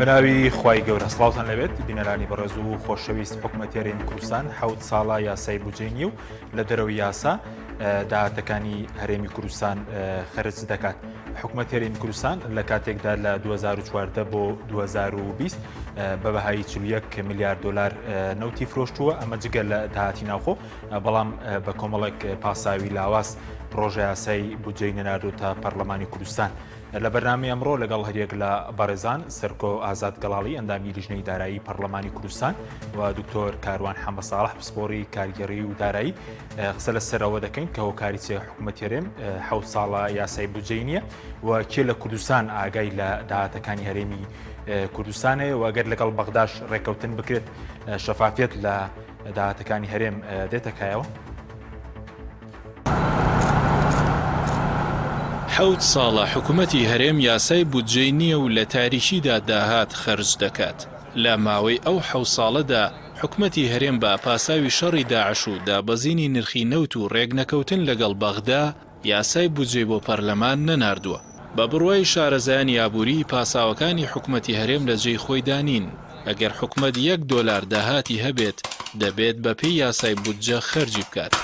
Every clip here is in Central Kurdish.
بناوی خوای گەورە سڵاوتان لەبێت بینەرانی بەڕێز و خۆشەویست حکوومەتی هەرێمی کوردستان 7 ساڵە یاسای بودجێنی و لە دەرەوەی یاسا داهاتەکانی هەرێمی کوردستان خەرج دەکات. حکوومەتی هەرێمی کوردستان لە کاتێکدا لە 2014 بۆ 2020 بە بەهای 41 میلیارد دلار نەوتی فرۆشتووە، ئەمە جگە لە داهاتی ناوخۆ، بەڵام بە کۆمەڵێک پاساوی لاواز پرۆژە یاسای بودجەی نەناردووە تا پەرلەمانی کوردستان. لە بەرنامەی ئەمڕۆ لەگەڵ هەریەک لە بەڕێزان سەرکۆ ئازاد گەڵاڵی ئەندامی لیژنەی دارایی پەرلەمانی کوردستان و دکتۆر کاروان حەمە ساڵح پسپۆڕی کارگەڕی و دارایی قسە لەسەرەوە دەکەین کە هۆکاریچێ حکوومەتی هەرێم 7 ساڵە یاسای بودجەی نییە و کێ لە کوردستان ئاگای لە داهاتەکانی هەرێمی کوردستانەیە و ئەگەر لەگەڵ بەغداش ڕێکەوتن بکرێت شەفافیت لە داهاتەکانی هەرێم دێتەکایەوە. 7 ساڵە حکوومەتی هەرێم یاسای بودجەی نییە و لە تاریشیدا داهات خەرج دەکات. لە ماوەی ئەو 7 ساڵەدا حکوومەتی هەرێم بە پاساوی شەڕی داعش و دابەزینی نرخی نەوت و ڕێگنەکەوتن لەگەڵ بەغدا یاسای بودجەی بۆ پەرلەمان نەناردووە. بە بڕوای شارەزایانی یابووری پاساوەکانی حکوومەتی هەرێم لە جێی خۆی دانین. ئەگەر حکوومەت $1 داهاتی هەبێت دەبێت بەپێی یاسای بودجە خەرجی بکات.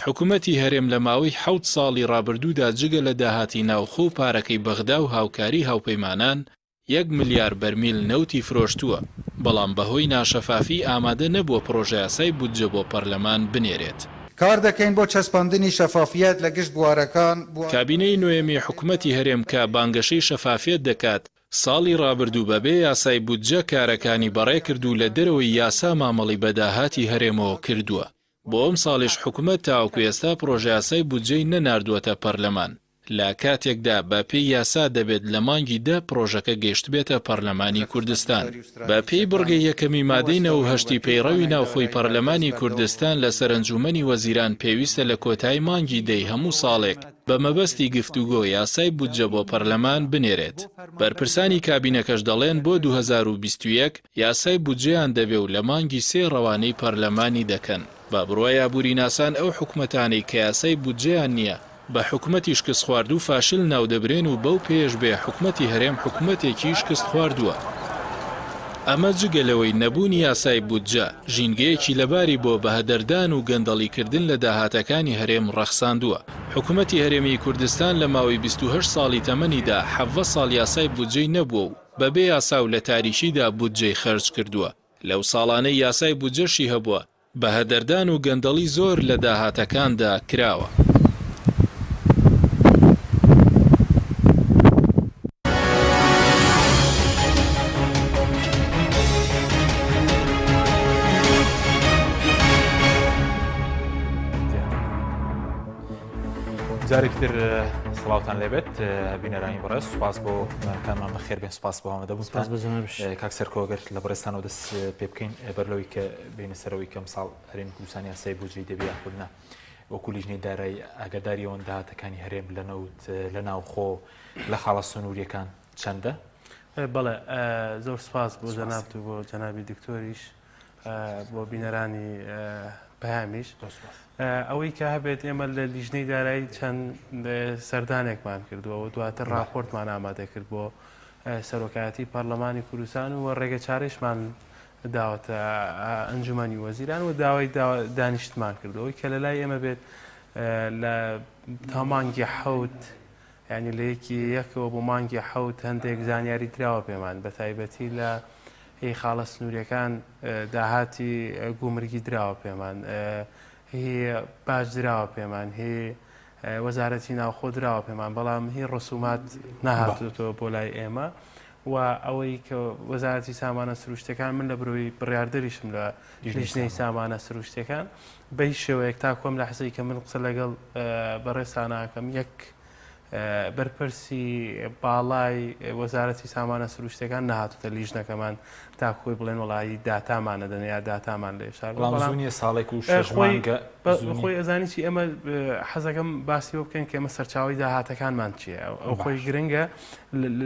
حکوومەتی هەرێم لە ماوەی 7 ساڵی ڕابردوودا جگە لە داهاتی ناوخۆ و پارەکەی بەغدا و هاوکاری هاوپەیمانان 1 میلیارد بەرمیل نەوتی فرۆشتووە، بەڵام بەهۆی ناشەفافی ئامادە نەبووە پرۆژە یاسای بودجە بۆ پەرلەمان بنێرێت. کار دەکەین بۆ چەسپاندنی شەفافیت لە گشت بوارەکان. کابینەی نوێمی حکوومەتی هەرێم کە بانگەشەی شەفافیت دەکات ساڵی ڕابردوو بەبێ یاسای بودجە کارەکانی بەڕێ کرد و لە دەرەوەی یاسا مامەڵی بەداهاتی هەرێمەوە کردووە. بۆ ئەم ساڵیش حکوومەت تاوەکو ئێستا پرۆژە یاسای بودجەی نەناردووەتە پەرلەمان. لە کاتێکدا بە پێی یاسا دەبێت لە مانگی 10 پرۆژەکە گەیشت بێتە پەرلەمانی کوردستان. بە پێی بڕگەی یەکەمی مادەی 9 پەیڕەوی ناوخۆی پەرلەمانی کوردستان لە سەرنجومەنی وەزیران پێویستە لە کۆتایی مانگی 10 هەموو ساڵێک بە مەبەستی گفتوگۆ یاسای بودجە بۆ پەرلەمان بنێرێت. بەرپرسانی کابینەکەش دەڵێن بۆ 2021 یاسای بودجەیان دەبێ و لە مانگی 3 ڕەوانەی پەرلەمانی دەکەن. با بڕوای یابووری ناسان ئەو حکوومەتانەی کە یاسای بودجەیان نییە بە حکوومەتی شکست خواردو و فاشل ناودەبرێن و بەو پێش بێ حکوومەتی هەرێم حکوومەتێکی شکست خواردووە. ئەمە جگەلەوەی نەبوونی یاسای بودجە ژینگەیەکی لەباری بۆ بەهەدەردان و گەندەڵیکردن لە داهاتەکانی هەرێم ڕەخساندووە. حکوومەتی هەرێمی کوردستان لە ماوەی 28 ساڵی تەمەنیدا 7 ساڵ یاسای بودجەی نەبووە و بەبێ یاسا و لە تاریشیدا بودجەی خەرج کردووە. لەو ساڵانەی یاسای بودجەشی هەبووە بەهەدەردان و گەندەڵی زۆر لە داهاتەکاندا کراوە. جارێکتر سڵاوتان لێبێت بینەرانی بەڕێز، سوپاس بۆ کامان بەخێر بێن، سوپاس بۆ ئامادەبوونتان. کاک سەرکۆگەر لە بەڕێستانەوە دەست پێ بکەین بەرلەوەی کە بینە سەرەوەی کەم ساڵ هەرێمی کوردستان یاسای بودجەی دەبێ یاخودنا وەکو لیژنەی دارایی ئاگاداری ئەوەن داهاتەکانی هەرێم لە ناوخۆ لە خاڵە سنووریەکان چەندە؟ بەڵێ زۆر سپاس بۆ جەنابت و بۆ جەنابی دکتۆریش بۆ بینەرانی پەیامیش. ئەوەی کە هەبێت ئێمە لە لیژنەی دارایی چەند سەردانێکمان کردووە و دواتر راپۆرتمان ئامادە کرد بۆ سەرۆکایەتی پەرلەمانی کوردستان و ڕێگە چارەشمان داوەتە ئەنجومەنی وەزیران و داوای دانیشتمان کردەوەی کە لە لای ئێمە بێت لە تا مانگی 7 ینی لە یەکەوە بۆ مانگی 7 هەندێک زانیاری دراوە پێمان بە تایبەتی لە هی خاڵە سنووریەکان داهاتی گومرگی دراوە پێمان، هی باش دراوە پێمان، هی وەزارەتی ناوخۆ دراوە پێمان، بەڵام هی ڕسومات نەهاتوتەوە بۆ لای ئێمە و ئەوەی کە وەزارەتی سامانە سروشتەکان من لە بڕووی بڕیاردەریشم لە لیژنەی سامانە سروشتەکان بەی شێوەیەک تا کۆم لە حسەی کە من قسە لەگەڵ بەڕێستاناکەم یەک بەرپرسی باڵای وەزارەتی سامانە سروشتەکان نەهاتوتە لیژنەکەمان تا خۆی بڵێن وڵایی داتامانە دەن یا داتامان لە ێشار ساڵێک و خۆی ئەزانیی ئێمە حەزەکەم باسی بۆ بکەین کە ئێمە سەرچاوی داهاتەکان چییە؟ ئەو خۆی گرنگە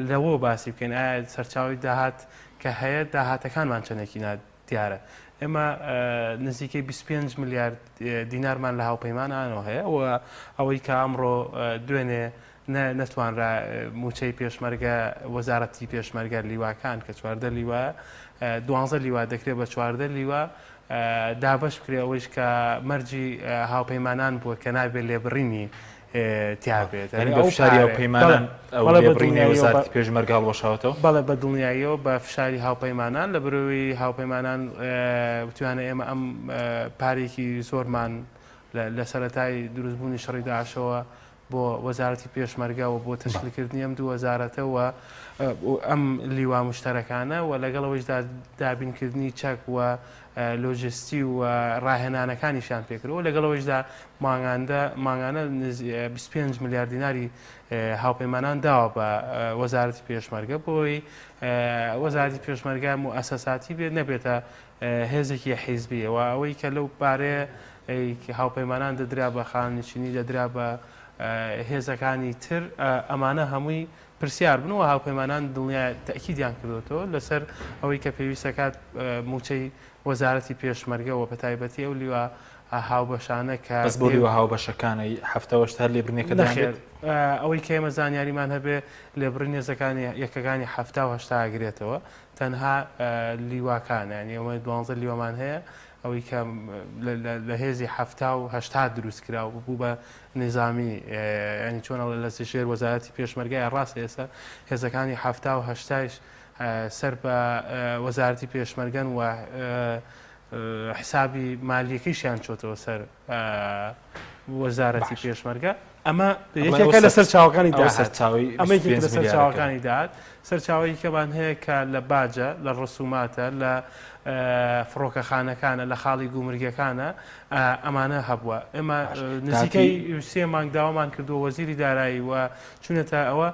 لەوە باسی بکەین ئایا سەرچاوی داهات کە هەیە داهاتەکانمان چەندێکی دیارە. ئێمە نزیکەی 25 میلیارد دینارمان لە هاوپەیمانانەوە هەیە و ئەوەی کە ئەمڕۆ دوێنێ نەتوانرا موچەی پێشمەرگە وەزارەتی پێشمەرگە لیواکان کە چواردە لیوە 12 لیوا دەکرێت بە 14 لیوە دابش بکرێ ئەوەش کە مەرجی هاوپەیمانان بووە کە نابێت لێبڕینی تیابێت بەفشاری هاوپەیمانان لێبڕینی وەزارەتی پێشمەرگە هەڵوەشاوەتەوە بەڵێ بە دڵنیاییەوە بە فشاری هاوپەیمانان لە بەرەوەی هاوپەیمانان بتوانێت ئێمە ئەم پارێکی زۆرمان لە سەرەتای دروستبوونی شەڕی داعشەوە بۆ وەزارەتی پێشمەرگەوە بۆ تەشکیلکردنی ئەم دوو وەزارەتەوە ئەم لیوا مشتەرەکانە و لەگەڵەوەیشدا دابینکردنی چەک و لۆجستی و ڕاهێنانەکانیشان پێکردەوە لەگەڵەوەیشدا ماگانە 25 میلیارد دیناری هاوپەیمانان داوە بە وەزارەتی پێشمەرگە بۆی وەزارەتی پێشمەرگە موئەسەساتی بێت نەبێتە هێزێکی حیزبیەوە ئەوەی کە لەو پارێ هاوپەیمانان دەدرا بە خاننشینی دەدرا بە هێزەکانی تر ئەمانە هەمووی پرسیار بنەوە هاوپەیمانان دڵنیای تەکیدیان کردوتەوە لەسەر ئەوەی کە پێویستەکات موچەی وەزارەتی پێشمەرگەوە بە تایبەتی ئەو لیوە هاوبەشانە کە بەس بۆ لیوە هاوبەشەکانەی هەفتەوەشت هەر لێبرنێکە نەخێر ئەوەی کە ئێمە زانیاریمان هەبێ لێبڕین هێزەکانی یەکەکانی هەفتا و هەشتا ئاگرێتەوە تەنها لیواکانە ینی ئەوە 12 لیوەمان هەیە ئەوەی کە لە هێزی هەفتا و هەشتا دروست کرا و بوو بە نظامی ینی چۆنە لە سێشێر وەزارەتی پێشمەرگای ڕاست ئێستا هێزەکانی هەفتا و هەشتایش سەر بە وەزارەتی پێشمەرگەن و حسابی مالیەکەیشیان چۆتەوە سەر وەزارەتی پێشمەرگە ئەمە یەکێکە لەسەر چاوەکانی ئەمەیەکی لەسەر چاوەکانی داات سەرچاوی کەمان هەیە کە لە باجە لە ڕسوماتە لە فڕۆکەخانەکانە لە خاڵی گومرگەکانە ئەمانە هەبووە ئێمە نزیکەی 3 مانگ داوامان کردو وەزیری دارایی و چونەتە ئەوە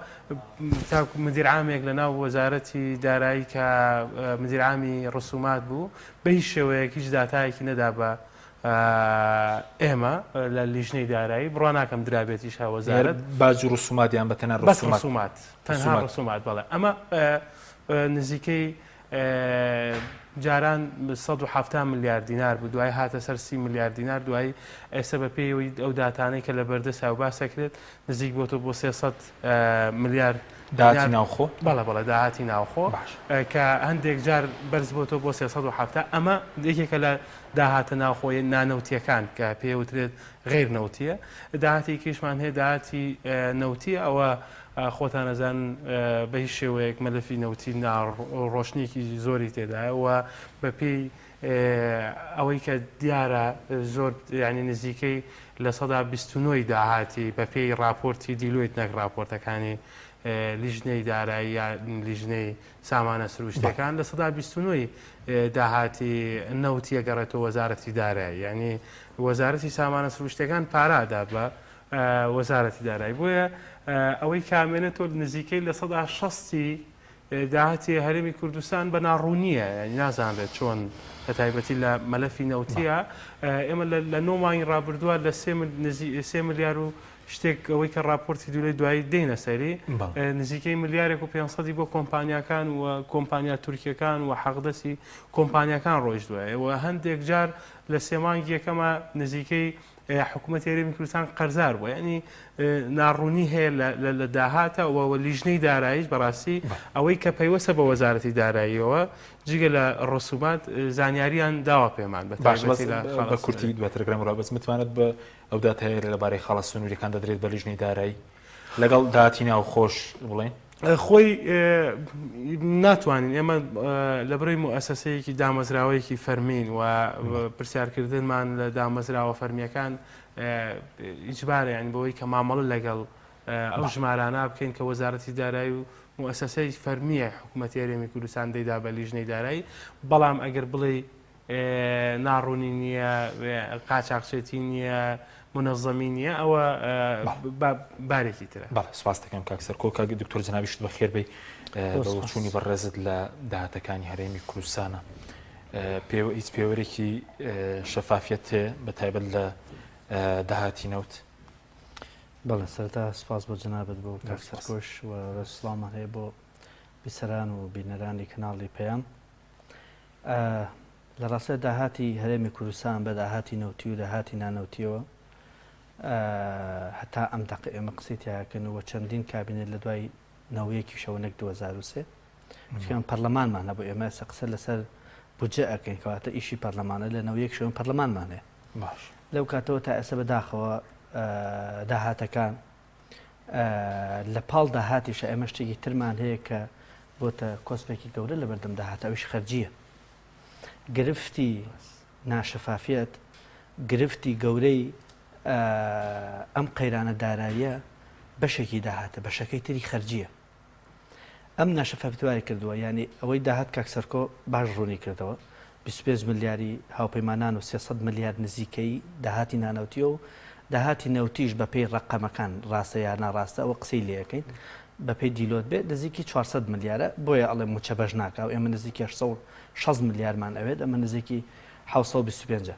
تاکو مدیرعامێک لە ناو وەزارەتی دارایی کە مدیرعامی ڕسومات بوو بە هیچ شێوەیەک هیچ داتایەکی نەدا بە ئێمە لە لیژنەی دارایی بڕوا ناکەم درابێتیش هاوەزارەت باج و ڕسوماتیان بە تەنها ڕسومات تەنها ڕسومات بەڵێ ئەمە نزیکەی جاران 170 میلیارد دینار بوو دوای هاتە سەر 30 میلیارد دینار دوای ئێستا بە پێیەوەی ئەو داتانەی کە لە بەردەست و باسەکرێت نزیک بۆتە بۆ 300 میلیارد داهاتی ناوخۆ بەڵێ داهاتی ناوخۆ کە هەندێک جار بەرز بۆتە بۆ 370 ئەمە یەکێکە لە داهاتە ناوخۆی نانەوتیەکان کە پێوترێت غیر نەوتیە داهاتی کیشمان هەیە داهاتی نەوتیە ئەوە خۆتان نەزان بە هیچ شێوەیەک مەلەفی نەوتی ڕۆشنێکی زۆری تێدایە و بە پێی ئەوەی کە دیارە زۆر ینی نزیکەی لە 129 داهاتی بە پێی راپۆرتی دیلویت نەک راپۆرتەکانی لیژنەی دارایی یا لیژنەی سامانە سروشتەکان لە 129 داهاتی نەوتیە گەڕێتەوە وەزارەتی دارایی ینی وەزارەتی سامانە سروشتەکان پارادا بە وەزارەتی دارایی بۆیە ئەوەی کامێنێتەوە نزیکەی لە 160 داهاتی هەرێمی کوردستان بە ناڕوونیە ینی نازانرێت چۆن بە تایبەتی لە مەلەفی نەوتیە ئێمە لە 9 مانگی ڕابردووە لە 3 میلیارد و شتێک ئەوەی کە راپۆرتی دوولەی دوایی دێنە سەری نزیکەی میلیارێک و 500 بۆ کۆمپانیاکان و کۆمپانیا تورکیەکان و حەقدەسی کۆمپانیاکان ڕۆیشتووە و هەندێک جار لە 3 مانگی یەکەمە نزیکەی حکوومەت هەرێمی کوردستان قەرزار بووە ینی ناڕوونی هەیە لە داهاتە و لیژنەی داراییش بەڕاستی ئەوەی کە پەیوەستە بە وەزارەتی داراییەوە جگە لە ڕسومات زانیاریان داوا پێمان بە کورتی دواترگرام ڕابەت متوانێت بە ئەو داتایە لەبارەی خاڵە سنووریەکان دەدرێت بە لیژنەی دارایی لەگەڵ داهاتی ناو خۆش بڵێن خۆی ناتوانین ئێمە لە بڕی موئەسەسەیەکی دامەزراوەیەکی فەرمین و پرسیارکردنمان لە دامەزراوە فەرمیەکان ئیجبارە ینی بەوەی کە مامەڵە لەگەڵ ئەو ژمارانە بکەین کە وەزارەتی دارایی و موئەسەسەی فەرمیە حکوومەتی هەرێمی کوردستان دەیدا بە لیژنەی دارایی بەڵام ئەگەر بڵێ ناڕوونی نییە قاچاقچێتی نییە منەظەمی نییە ئەوە بارێکی ترە سپاس دەکەم کاکسەر کۆکە دکتۆر جەنابیشت بەخێر بێ بەچوونی بەڕێزت لە داهاتەکانی هەرێمی کوردستانە هیچ پێوەرێکی شەفافیەت بە تایبەت لە داهاتی نەوت بەڵێ سەرتا سپاس بۆ جەنابەت بۆ کاکسەرکۆش و ڕسڵامە هەیە بۆ بیسەران و بینەرانی کەناڵی پەیام لە ڕاستە داهاتی هەرێمی کوردستان بە داهاتی نەوتی و داهاتی نانەوتیەوە هەتا ئەم دەق ئێمە قسەیتیاکەنەوە چەندین کابینێت لە دوای نەوەیەکی شەونێک 2023 چکان پەرلەمانمان هەبوو ئێمە قسە لەسەر بودجە ئەەکەین کەواتە ئیشی پەرلەمانە لە نەوەیەک شەوە پەرلەمانمانێ باش لەو کاتەوە تا ئێستا بەداخەوە داهاتەکان لە پاڵ داهاتیشە ئێمە شتێکی ترمان هەیە کە بۆتە کۆسپێکی گەورە لە بەردەم داهات ئەویش خەرجیە گرفتی ناشەفافیت گرفتی گەورەی ئەم قەیرانە داراییە بەشێکی داهاتە بەشەکەی تری خەرجیە ئەم ناشەفافیتواری کردووە ینی ئەوەی داهات کاکسەرکۆ باش ڕوونی کردەوە 25 ملیاری هاوپەیمانان و 300 ملیارد نزیکەی داهاتی نانەوتیە و داهاتی نەوتیش بە پێی ڕقەمەکان ڕاستە یا ناڕاستە ئەوە قسەی لەکەین بە پێی دیلۆت بێت نزیکی 400 ملیارە بۆیە ئەڵێ موچە بەش ناکە و ئێمە نزیکی 600 ملیارمان ئەوێت ئەمە نزیکی 725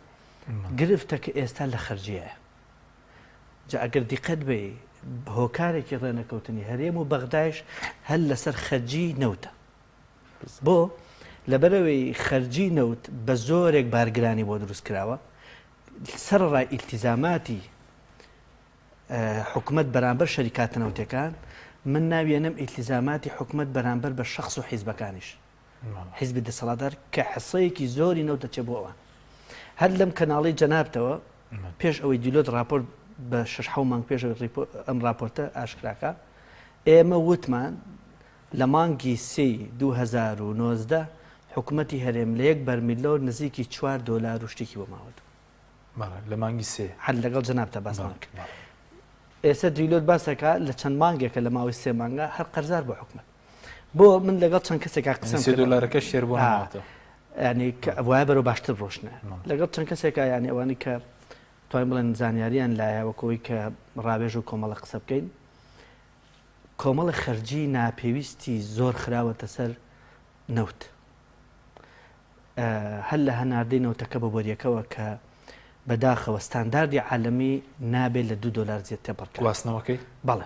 گرفتە کە ئێستا لە خەرجیایە جا ئەگەر دیقەت بێ هۆکارێکی ڕێنەکەوتنی هەرێم و بەغدایش هەل لەسەر خەرجی نەوتە بۆ لەبەرەوەی خەرجی نەوت بە زۆرێک بارگرانی بۆ دروست کراوە سەرڕای ئیلتیزاماتی حکومت بەرامبەر شەریکاتە نەوتەکان من ناوێنم ئیلتیزاماتی حکومت بەرامبەر بە شەخص و حیزبەکانیش حیزبی دەسەڵاتدار کە حسەیەکی زۆری نەوتە چێ بۆ ئەوە هەر لەم کەناڵی جەنابتەوە پێش ئەوەی دیلۆت راپۆرت بە 6 مانگ پێش ئەم راپۆرتە ئاشکراکە ئێمە وتمان لە مانگی 2019 حکوومەتی هەرێم لە 1 بەرمیلۆ نزیکی 4 دۆلار و شتێکی بۆ ماوەت لە مانگی سێ هەر لەگەڵ جەنابتە باسمان کرد ئێستا دیلۆت باسەکە لە چەند مانگێکە لە ماوەی 3 مانگە هەر قەرزار بۆ حکومەت بۆ من لەگەڵ چەند کەسێکا قسەم 3 دۆلارەکە شێر بۆ ناوەتەوە ینی وایە بەرەو باشتر ڕۆشنە لەگەڵ چەند کەسێکە یانی ئەوانی کە توانین بڵێن زانیاریان لایەوەکەوەی کە ڕابێژ و کۆمەڵە قسە بکەین کۆمەڵە خەرجی ناپێویستی زۆر خراوەتە سەر نەوت هەل لە هەناردەی نەوتەکە بە بۆریەکەوە کە بەداخەوە ستانداردی عالەمی نابێت لە 2 دۆلار زیاتر بڕکە گواستنەوەکەی بەڵێ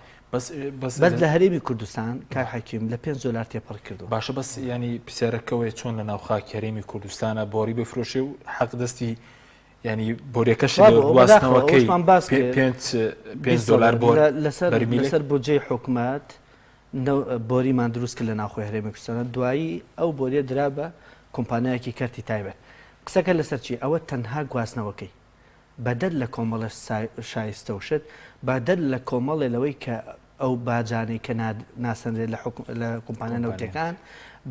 بەس لە هەرێمی کوردستان کار حەکیم لە 5 دۆلار تێپەڕ کردو باشە بەس ینی پرسیارەکەوەی چۆن لە ناوخاک هەرێمی کوردستانە بۆری بفرۆشێ و حەق دەستی ینی بۆریەکەش گواستنەوەکەی 5 دۆلار بۆ لەسەر بۆجێی حکومات بۆریمان دروست کرد لە ناوخۆی هەرێمی کوردستانە دوایی ئەو بۆریە درا بە کۆمپانیایەکی کەرتی تایبەت قسەکە لەسەر چی ئەوە تەنها گواستنەوەکەی بەدەر لە کۆمەڵە شایستە و شت بەدەر لە کۆمەڵێ لەوەی کە ئەو باجانەی کە ناسەندرێت لە کۆمپانیا نەوتەکان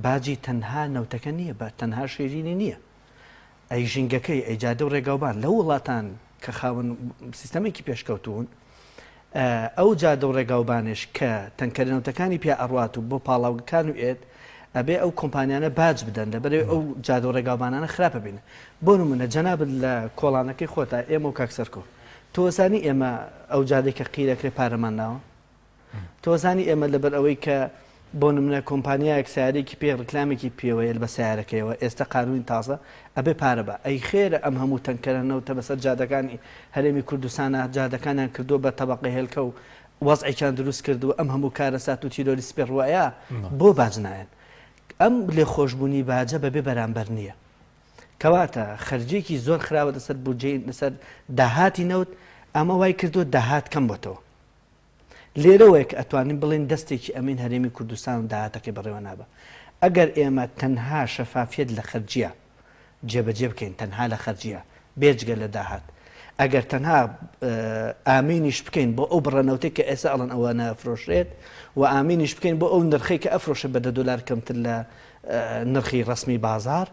باجی تەنها نەوتەکە نییە بە تەنها شێرینی نییە ئەی ژینگەکەی ئەیجادە و ڕێگاوبان لە وڵاتان کە خاوەن سیستەمێکی پێشکەوتون ئەو جادە و ڕێگاوبانش کە تەنکەرێنەوتەکانی پێ ئەڕات و بۆ پاڵاوگەکان و ئێت ئەبێ ئەو کۆمپانیانە باج بدەن لەبەرێ ئەو جادە و ڕێگاوبانانە خراپە بینە بۆ نمونە جەنابەت لە کۆڵانەکەی خۆتا ئێمە و کاکسەرکۆ تۆزانی ئێمە ئەو جادێکە قیرەکرێ پارەمان ناوە تۆزانی ئێمە لەبەر ئەوەی کە بۆ نمونە کۆمپانیایەک سیارێکی پێ ڕکلامێکی پێوەیە بە سیارەکەیەوە ئێستا قانونی تازە ئەبێ پارە بە ئەی خێرە ئەم هەموو تەنکەرەنەوتە بەسەر جادەکانی هەرێمی کوردستانە جادەکانیان کردو بە تەبەقی هێلکە و وەزعێکیان دروست کردو ئەم هەموو کارە سات و تیرۆری سپێ ڕوایە بۆ باج نایەن ئەم لێ خۆشببوونی باجە بەبێ بەرامبەر نییە کەواتە خەرجێکی زۆر خراوە لەسەر بودجێ لەسەر داهاتی نەوت ئەمە وای کردو داهات کەم بۆتەوە لێرەوەیە کە ئەتوانین بڵێن دەستێکی ئەمین هەرێمی کوردستان و داهاتەکەی بەڕێوە نابە ئەگەر ئێمە تەنها شەفافیت لە خەرجیە جێبەجێ بکەین تەنها لە خەرجیە بێجگە لە داهات ئەگەر تەنها ئامینیش بکەین بۆ ئەو بڕەنەوتێک کە ئێستا ئەڵەن ئەوە نەفرۆشرێت و ئامینیش بکەین بۆ ئەو نرخی کە ئەفرۆشە بە 10 دۆلار کەمتر لە نرخی ڕسمی بازار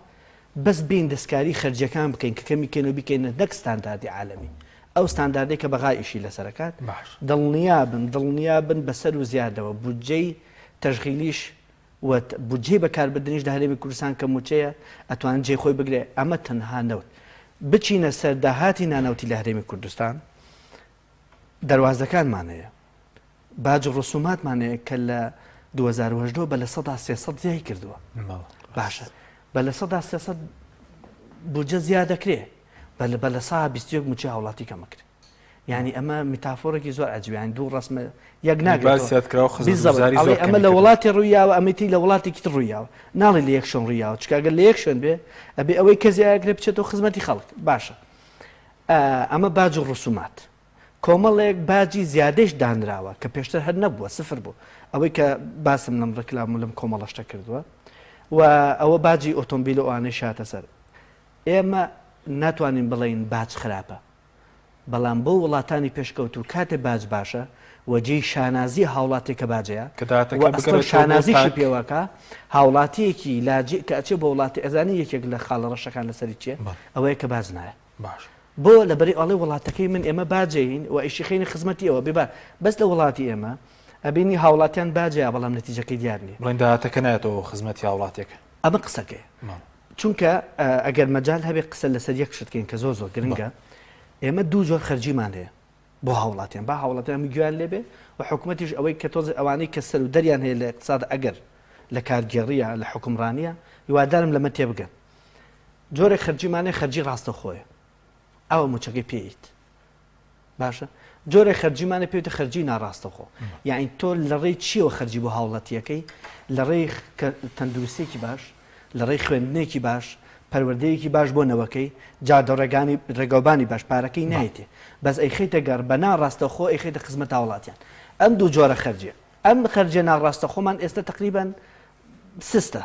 بەس بین دەستکاری خەرجیەکان بکەین کە کەمی کێنە بیکەینە نەک ستانداردی عالەمی ئەو ستانداردێک کە بەغای ئیشی لەسەرەکات دڵنیا بن بەسەر و زیادەوە بودجەی تەشغیلیش بودجێ بەکاربردنیش لە هەرێمی کوردستان کە موچەیە ئەتوانن جێ خۆی بگرێ ئەمە تەنها نەوت بچینە سەر داهاتی نانەوتی لە هەرێمی کوردستان دەواازەکانمانەیە باج ڕسوماتمانەیە کە لە 2010 بە لە 300 زیای کردووە باشە بە لە 300 بودجە زیاد دەکرێ بە لە 121 موچی هاوڵاتی کەمەکرێ یعنی ئەمە میتافۆرێکی زۆر ئەجویان دوو ڕسمە یەک ناگرێت ئەمە لە وڵاتی ڕوویاوە ئەمەتی لە وڵاتێکی تر ڕوویاوە ناڵی لە یەک شوێن ڕوویاوە چکگەر لە یەک شوێن بێ ئەبێ ئەوەی کە زیاگرێ بچێتەوە خزمەتی خەڵک باشە ئەمە باج و ڕسومات کۆمەڵێک باجی زیادەش دانراوە کە پێشتر هەر نەبووە سفر بوو ئەوەی کە باسم لەم ڕکلام و لەم کۆمەڵەشتە کردووە و ئەوە باجی ئۆتۆمبیل و ئەوانەی شاتە سەر ئێمە ناتوانین بڵێین باج خراپە بەڵام بۆ وڵاتانی پێشکەوت و کاتێ باج باشە وەجێی شانازی هاوڵاتێک کە باجەیە شانازیشی پێوەکە هاوڵاتیەکی لاجی کە ئەچێ بە وڵاتی ئەزانی یەکێک لە خاڵە ڕەشەکان لەسەری چیە ئەوەیە کە باز نایە بۆ لەبەری ئەڵێ وڵاتەکەی من ئێمە باجین و ئیشی خێنی خزمەتی ئەوە بێبا بەس لە وڵاتی ئێمە ئەبینی هاوڵاتیان باجەیە بەڵام نەتیجەکەی دیار نیە بڵێن داهاتەکە نایەتەوە خزمەتی هاوڵاتێکە ئەمە قسەکەی چونکە ئەگەر مەجال هەبێ قسە لەسەر یەک شتکەین کە زۆر گرنگە ئێمە دوو جۆر خەرجیمان هەیە بۆ هاوڵاتیان با هاوڵاتیان گویان لێبێ و حکوومەتیش ئەوەی کە تۆز ئەوانەی کە سەر و دەریان هەیە لە اقتصاد ئەگەر لە کارگێڕیە لە حکومڕانیە هیوادارم لەمە تێبگەن جۆرێک خەرجیمانێ خەرجی ڕاستەخۆیە ئەوە موچەکەی پێیت باشە جۆرێک خەرجیمانە پێوتە خەرجی ناڕاستەخۆ یعنی تۆ لە ڕێی چیەوە خەرجی بۆ هاوڵاتیەکەی لە ڕێی تەندروستێکی باش لە ڕێی خوێندنێکی باش پەروەردەیەکی باش بۆ نەوەکەی جادە ڕێگەوبانی باش پارەکەی نایێتێ بەس ئەیخیتە گەڕ بە ناڕاستەخۆ ئەیخیتە خزمەت هاوڵاتیان ئەم دوو جۆرە خەرجیە ئەم خەرجە ناڕاستەخۆمان ئێستا تقریبان سستە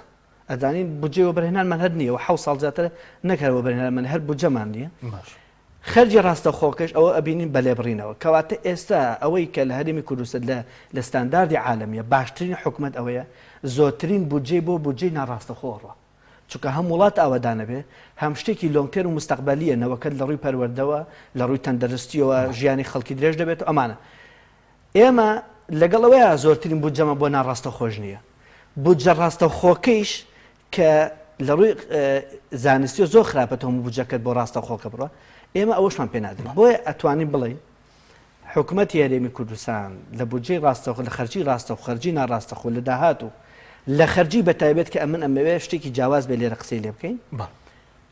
ئەزانین بودجێ وەبەرهێنانمان هەر نییە و 7 ساڵ زیاتر نەکەوە وەبەرهێنانمان هەر بودجەمان نییە خەرجی ڕاستەخۆکەش ئەوە ئەبینین بەلێبڕینەوە کەواتە ئێستا ئەوەی کە لە هەرێمی کوردستان لە ستانداردی عالمیە باشترین حکومت ئەوەیە زۆرترین بودجێ بۆ بودجێی ناڕاستەخۆڕە چونکە هەم وڵات ئاوادانە بێ هەم شتێکی لۆنگتێر و مستەقبەلیە نەوەکەت لە ڕووی پەروەردەوە لە ڕووی تەندەرستیەوە ژیانی خەڵکی درێژ دەبێت و ئەمانە ئێمە لەگەڵەوەیە زۆرترین بودجەمە بۆ ناڕاستەخۆش نییە بودجە ڕاستەخۆکەیش کە لە ڕووی زانستی و زۆر خراپەتەوە بودجەکەت بۆ ڕاستەخۆکە بڕە ئێمە ئەوەشمان پێ نادرێت بۆیە ئەتوانین بڵێین حکوومەتی هەرێمی کوردستان لە بودجەی ڕاستەخۆ لە خەرجی ڕاستەخۆ خەرجی ناڕاستەخۆ لە داهاتوو لە خەرجی بەتایبێت کە ئەمن ئەمەوێ شتێکی جیاواز بێ لێرە قسەی لێ بکەین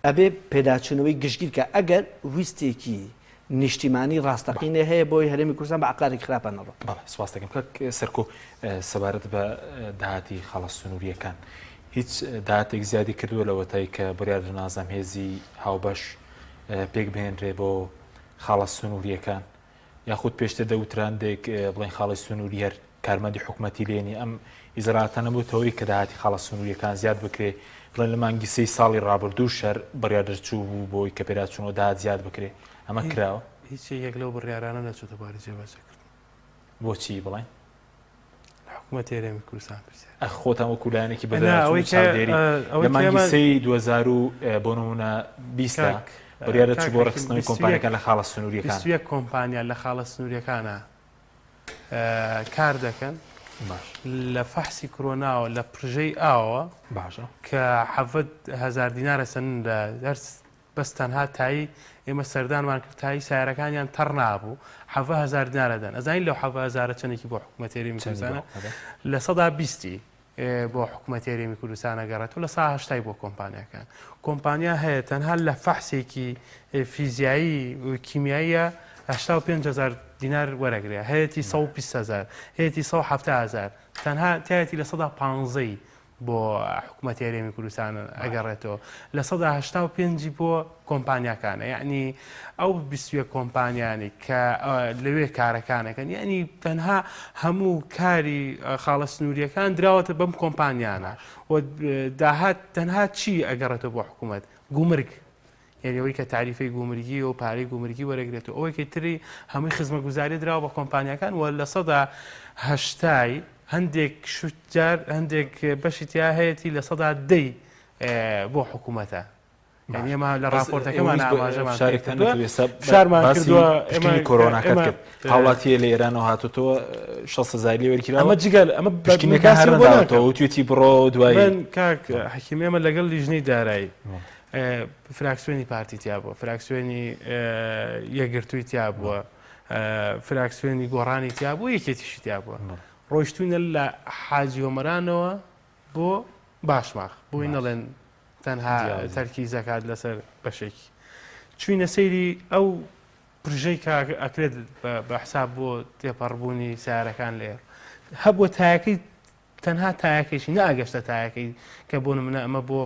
ئەبێ پێداچوونەوەی گشتگیر کە ئەگەر ویستێکی نیشتیمانی ڕاستەقینێ هەیە بۆی هەرێمی کوردستان بە عقارێکی خراپە نەڕۆ سپاس دەکەم کە سەرکۆ سەبارەت بە داهاتی خاڵە سنووریەکان هیچ داهاتێک زیادی کردووە لەوەتای کە بڕیار نازام هێزی هاوبەش پێک بهێنرێ بۆ خاڵە سنووریەکان یاخود پێشتر دەوتراندێک بڵێن خاڵی سنووری هەر کارمەندی حکوومەتی لێنی ئەم ئیزراعاتە نەبووتەوەی کە داهاتی خاڵە سنووریەکان زیاد بکرێ بڵێن لە مانگی 3 ساڵی ڕابردوو شەر بڕیاردەرچوو بوو بۆی کە پێداچوونەوە داهات زیاد بکرێ ئەمە کراوە هیچ یەک لەو بڕیارانە نەچووتە باری جێبەجێکرد بۆچی بڵێن حکوومەتی هەرێمی کوردستان پرسیار خۆتان وەکو لایەنێکی بەدەری لە مانگی 3 بۆ نمونە 20 بڕیاردەرچوو بۆ ڕخستنەوەی کۆمپانیەکان لە خاڵە سنووریەکان 21 کۆمپانیا لە خاڵە سنووریەکانە کار دەکەن لە فەحسی کۆرۆناوە لە پرژەی ئاوە باشە کە 7,000 دینارە سن لە دەرس بەس تەنها تایی ئێمە سەردانمان کرد تایی سیارەکانیان تەڕ نابوو 7,000 دینارە دەن ئەزانین لەو 7,000 چەندێکی بۆ حکوومەتی هەرێمی کوردستانە لە 120 بۆ حکوومەتی هەرێمی کوردستانە گەڕێتەوە لە 180 بۆ کۆمپانیەکان کۆمپانیا هەیە تەنها لە فەحسێکی فیزیایی و کیمیاییە 85,000 دینار وەرەگرێ هەیەی 120,000 هەیەی 170,000 تەنها تایەتی لە 115 بۆ حکوومەتی هەرێمی کوردستان ئەگەڕێتەوە لە 185 بۆ کۆمپانیاکانە یعنی ئەو 21 کۆمپانیانی کە لەوێ کارەکانەکەن یعنی تەنها هەموو کاری خاڵە سنووریەکان دراوەتە بەم کۆمپانیانە و داهات تەنها چی ئەگەڕێتەوە بۆ حکوومەت گومرگ یعنیەوەی کە تعریفی گومرگی و پارەی گومرگی وەرەگرێتەوە ئەوەی تری هەمووی خزمەتگوزاری دراوە بە کۆمپانیەکان و لە 180 هەندێک شوجار هەندێک بەشی تیا هەیەی لە 110 بۆ حکوومەتە یعنی ئێمە لە راپۆرتەکەمان ئاماژەمان شارمان کردووە ئێمە کۆرۆناکە کرد هاوڵاتیە لە ئێرانەوە هاتوتەوە 6,000 وەرگیراوە ئەمە جگەل ئەمە بەشینەکە توێتی بڕۆ دوایی من کاک حەکیم ئێمە لەگەڵ لیژنەی دارایی فراکسیۆنی پارتی تیا بووە فراکسیۆنی یەکگرتووی تیا بووە فراکسیۆنی گۆڕانی تیا بوو یەکێتیشی تیا بووە ڕۆیشتوونە لە حاجی هۆمەرانەوە بۆ باشماخ بۆی نەڵێن تەنها تەرکی زەکات لەسەر بەشێکی چوینە سەیری ئەو پرژەی ئەکرێت بە حساب بۆ تێپەڕبوونی سیارەکان لێر هەبووە تایەکەی تەنها تایەکەیشی ناگەشتە تایەکەی کە بۆ نمونە ئەمە بۆ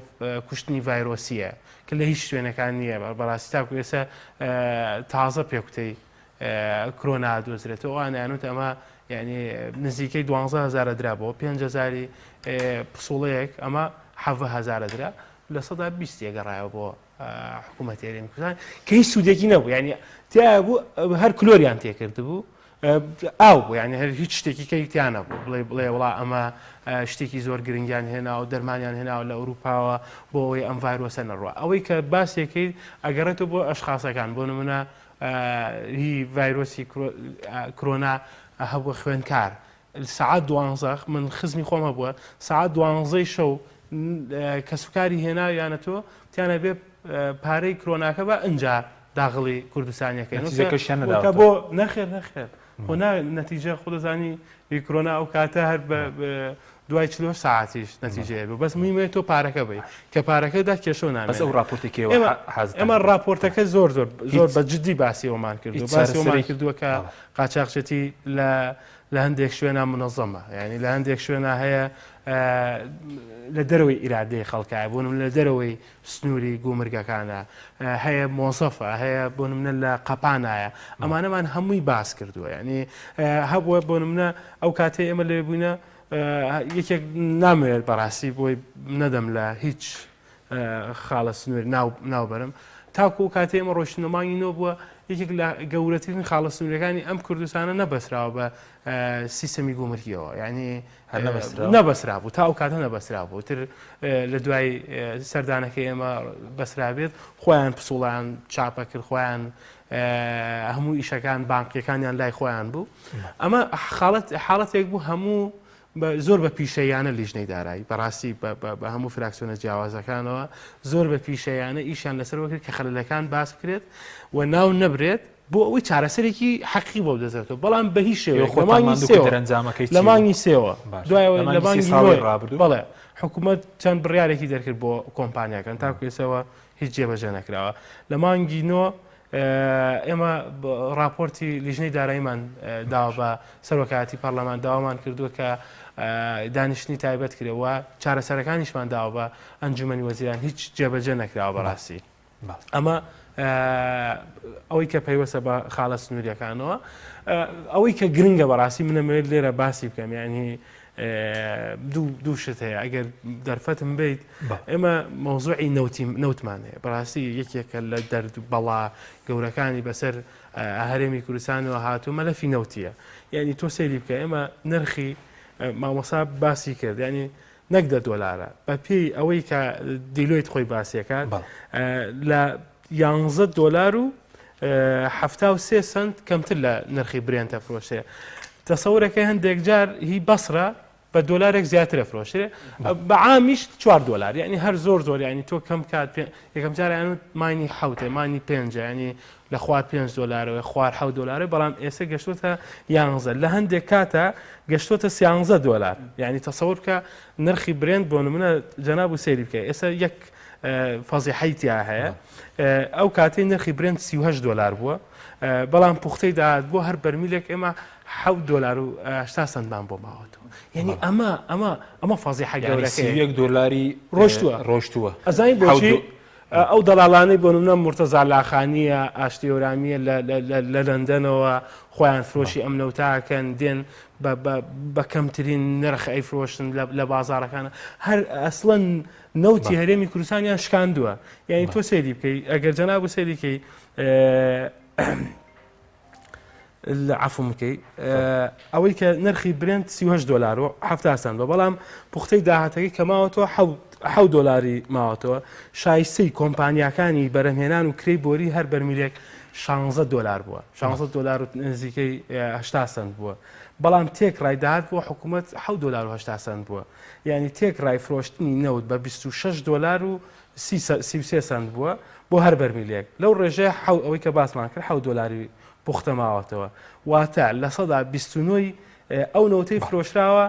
کوشتنی ڤایرۆسیە کە لە هیچ شوێنەکان نییە بەڕاستی تاکو ئێستا تازە پێکوتەی کرۆنا دۆزرێتەوە وانیانوت ئەمە یعنی نزیکەی 12,000 درابەوە 5,000 پسوڵەیەک ئەمە 7,000 درا لە 120 گەڕایەوە بۆ حکوومەتی هەرێمی کوردستان کە هیچ سوودێکی نەبوو یعنی تیا بوو هەر کلۆریان تێکرد بوو ئاو بوو یعنی هەر هیچ شتێکی کەیتیانە بوو بڵێ وڵا ئەمە شتێکی زۆر گرنگیان هێنا و دەرمانیان هێناوە لە ئەوروپاوە بۆ ئەوەی ئەم ڤایرۆسە نەڕوە ئەوەی کە باسێکەکەی ئەگەڕێتەوە بۆ ئەشخاصەکان بۆ نمونە هی ڤایرۆسی کرۆنا هەبووە خوێندکار سعات 12 من خزمی خۆم هەبووە سعات 12 شەو کە سوکاری هێنا یانە تۆ تیانە بێ پارەی کرۆناکە بە ئەنجا داغڵی کوردستانیەکەی بۆ نەخێر بۆ نەتیجە خۆدەزانی کرۆنا ئەو کاتە هەر دوای 40 ساعتیش نەتیجەیە بوو بەس میمێت تۆ پارەکە بی کە پارەکەدا کێشۆ نامێت ئەو راپۆرتێکەوە ئێمە راپۆرتەکە زۆر بە جددی باسیەوەمان کردو باسیەوەمان کردووە کە قاچاقچێتی لە هەندێک شوێنە منەظەمە یعنی لە هەندێک شوێنە هەیە لە دەرەوەی ئیرادەی خەڵکایە بۆ لە دەرەوەی سنووری گومرگەکانە هەیە مۆسەفە هەیە بۆ منە لە قەپانایە ئەمانەمان هەمووی باس کردووە یعنی هەبووە بۆ منە ئەو کاتێ ئێمە لێ بووینە یەکێک نامێت بەڕاستی بۆی نەدەم لە هیچ خاڵە سنووری ناوبەرم تاکو و کاتێ ئێمە ڕۆشنەمانگینەوە بووە یەکێک لە گەورەترین خاڵە سنووریەکانی ئەم کوردستانە نەبەسراوە بە سیستەمی گومرگیەوە یعنی نەبەسرا بوو تا ئەو کاتە نەبەسرا بوو تر لە دوای سەردانەکەی ئێمە بەسرا بێت خۆیان پسوڵیان چاپە کرد خۆیان هەموو ئیشەکان بانقیەکانیان لای خۆیان بوو ئەمە حاڵەتێک بوو هەموو زۆر بە پیشەیانە لیژنەی دارایی بەڕاستی بە هەموو فراکسیۆنە جیاوازەکانەوە زۆر بە پیشەیانە ئیشان لەسەر وەکرد کە خەلەلەکان باس بکرێت و ناو نەبرێت بۆ ئەوەی چارەسەرێکی حەقی بۆ دەزێتەوە بەڵام بە هیچ شێوەیەک لە مانگی سێوە دوایەوە لە مانگی بەڵێ حکوومەت چەند بڕیارێکی دەرکرد بۆ کۆمپانیاکان تاکو ێسەوە هیچ جێبەجێ نەکراوە لە مانگی نۆ ئێمە راپۆرتی لیژنەی داراییمان داوە بە سەرۆکایەتی پەرلەمان داوامان کردووە کە دانیشتنی تایبەت کرێەوە چارەسەرەکانیشمان داوە بە ئەنجومەنی وەزیران هیچ جێبەجێ نەکراوە بەڕاستی ئەمە ئەوەی کە پەیوەستە بە خاڵە سنووریەکانەوە ئەوەی کە گرنگە بەڕاستی منەمەوێت لێرە باسی بکەم یعنی دوو شت هەیە ئەگەر دەرفەتم بیت ئێمە مۆزوعی نەوتمان هەیە بەڕاستی یەکێکە لە دەرد بەڵا گەورەکانی بەسەر هەرێمی کوردستانەوە هاتوو مەلەفی نەوتیە یعنی تۆ سەیری بکە ئێمە نرخی مامۆسا باسی کرد ینی نەک $10 بە پێی ئەوەی کە دیلۆیت خۆی باسیەکان لە $11 و 73 سنت کەمتر لە نرخی برێن تەفرۆشێ تەسەورەکەی هەندێک جار هی بەسرە بە $1 زیاترە فرۆشێ بە عامیش $4 یعنی هەر زۆر ینی تۆ کەم کات یەکەم جاریان مانی حوتێ مانی 5 ینی لە خوار $5 خوار $7 بەڵام ئێستا گەشتوتە 11 لە هەندێک کاتە گەشتوتە $13 یعنی تەسەور بکە نرخی برێن بۆ نمونە جەناب و سەیری بکە ئێستا یەک فەزیحەیتیا هەیە ئەو کاتەی نرخی برێن $38 بووە بەڵام پوختەی داهات بۆ هەر بەرمیلێک ئێمە $7.80 بۆ ماوەتەوە یعنی ئەمە فەزیحە گەورەکەی $1 ڕۆشتووە ئەزانی بۆچی ئەو دەڵاڵانەی بۆ نمونە مرتەزا لاخانیە ئاشتیۆرامیە لە لەندەنەوە خۆیان فرۆشی ئەم نەوتاکەن دێن بە کەمترین نرخ ئەیفرۆشن لە بازارەکانە هەر ئەسڵەن نەوتی هەرێمی کوردستانیان شکاندووە یعنی تۆ سەیری بکەی ئەگەر جەناب و سەیریکەی عفوم بکەی ئەوەی کە نرخی برێن $38 و 70 سنت بەڵام پوختەی داهاتەکەی کە ماوەتەوە $7 ماوەتەوە شایستەی کۆمپانیاکانی بەرهەمهێنان و کرێی بۆری هەر بەرمیلێک $16 بووە $16 نزیکەی 80 سنت بووە بەڵام تێک ڕایداهات بۆ حکوومەت $7.80 بووە یعنی تێک ڕای فرۆشتنی نەوت بە $26 و 33 سنت بووە بۆ هەر بەرمیلێک لەو ڕێژەیە ئەوەی کە باسمان کرد $7 پوختە ماوەتەوە واتە لە 129 ئەو نەوتەی فرۆشراوە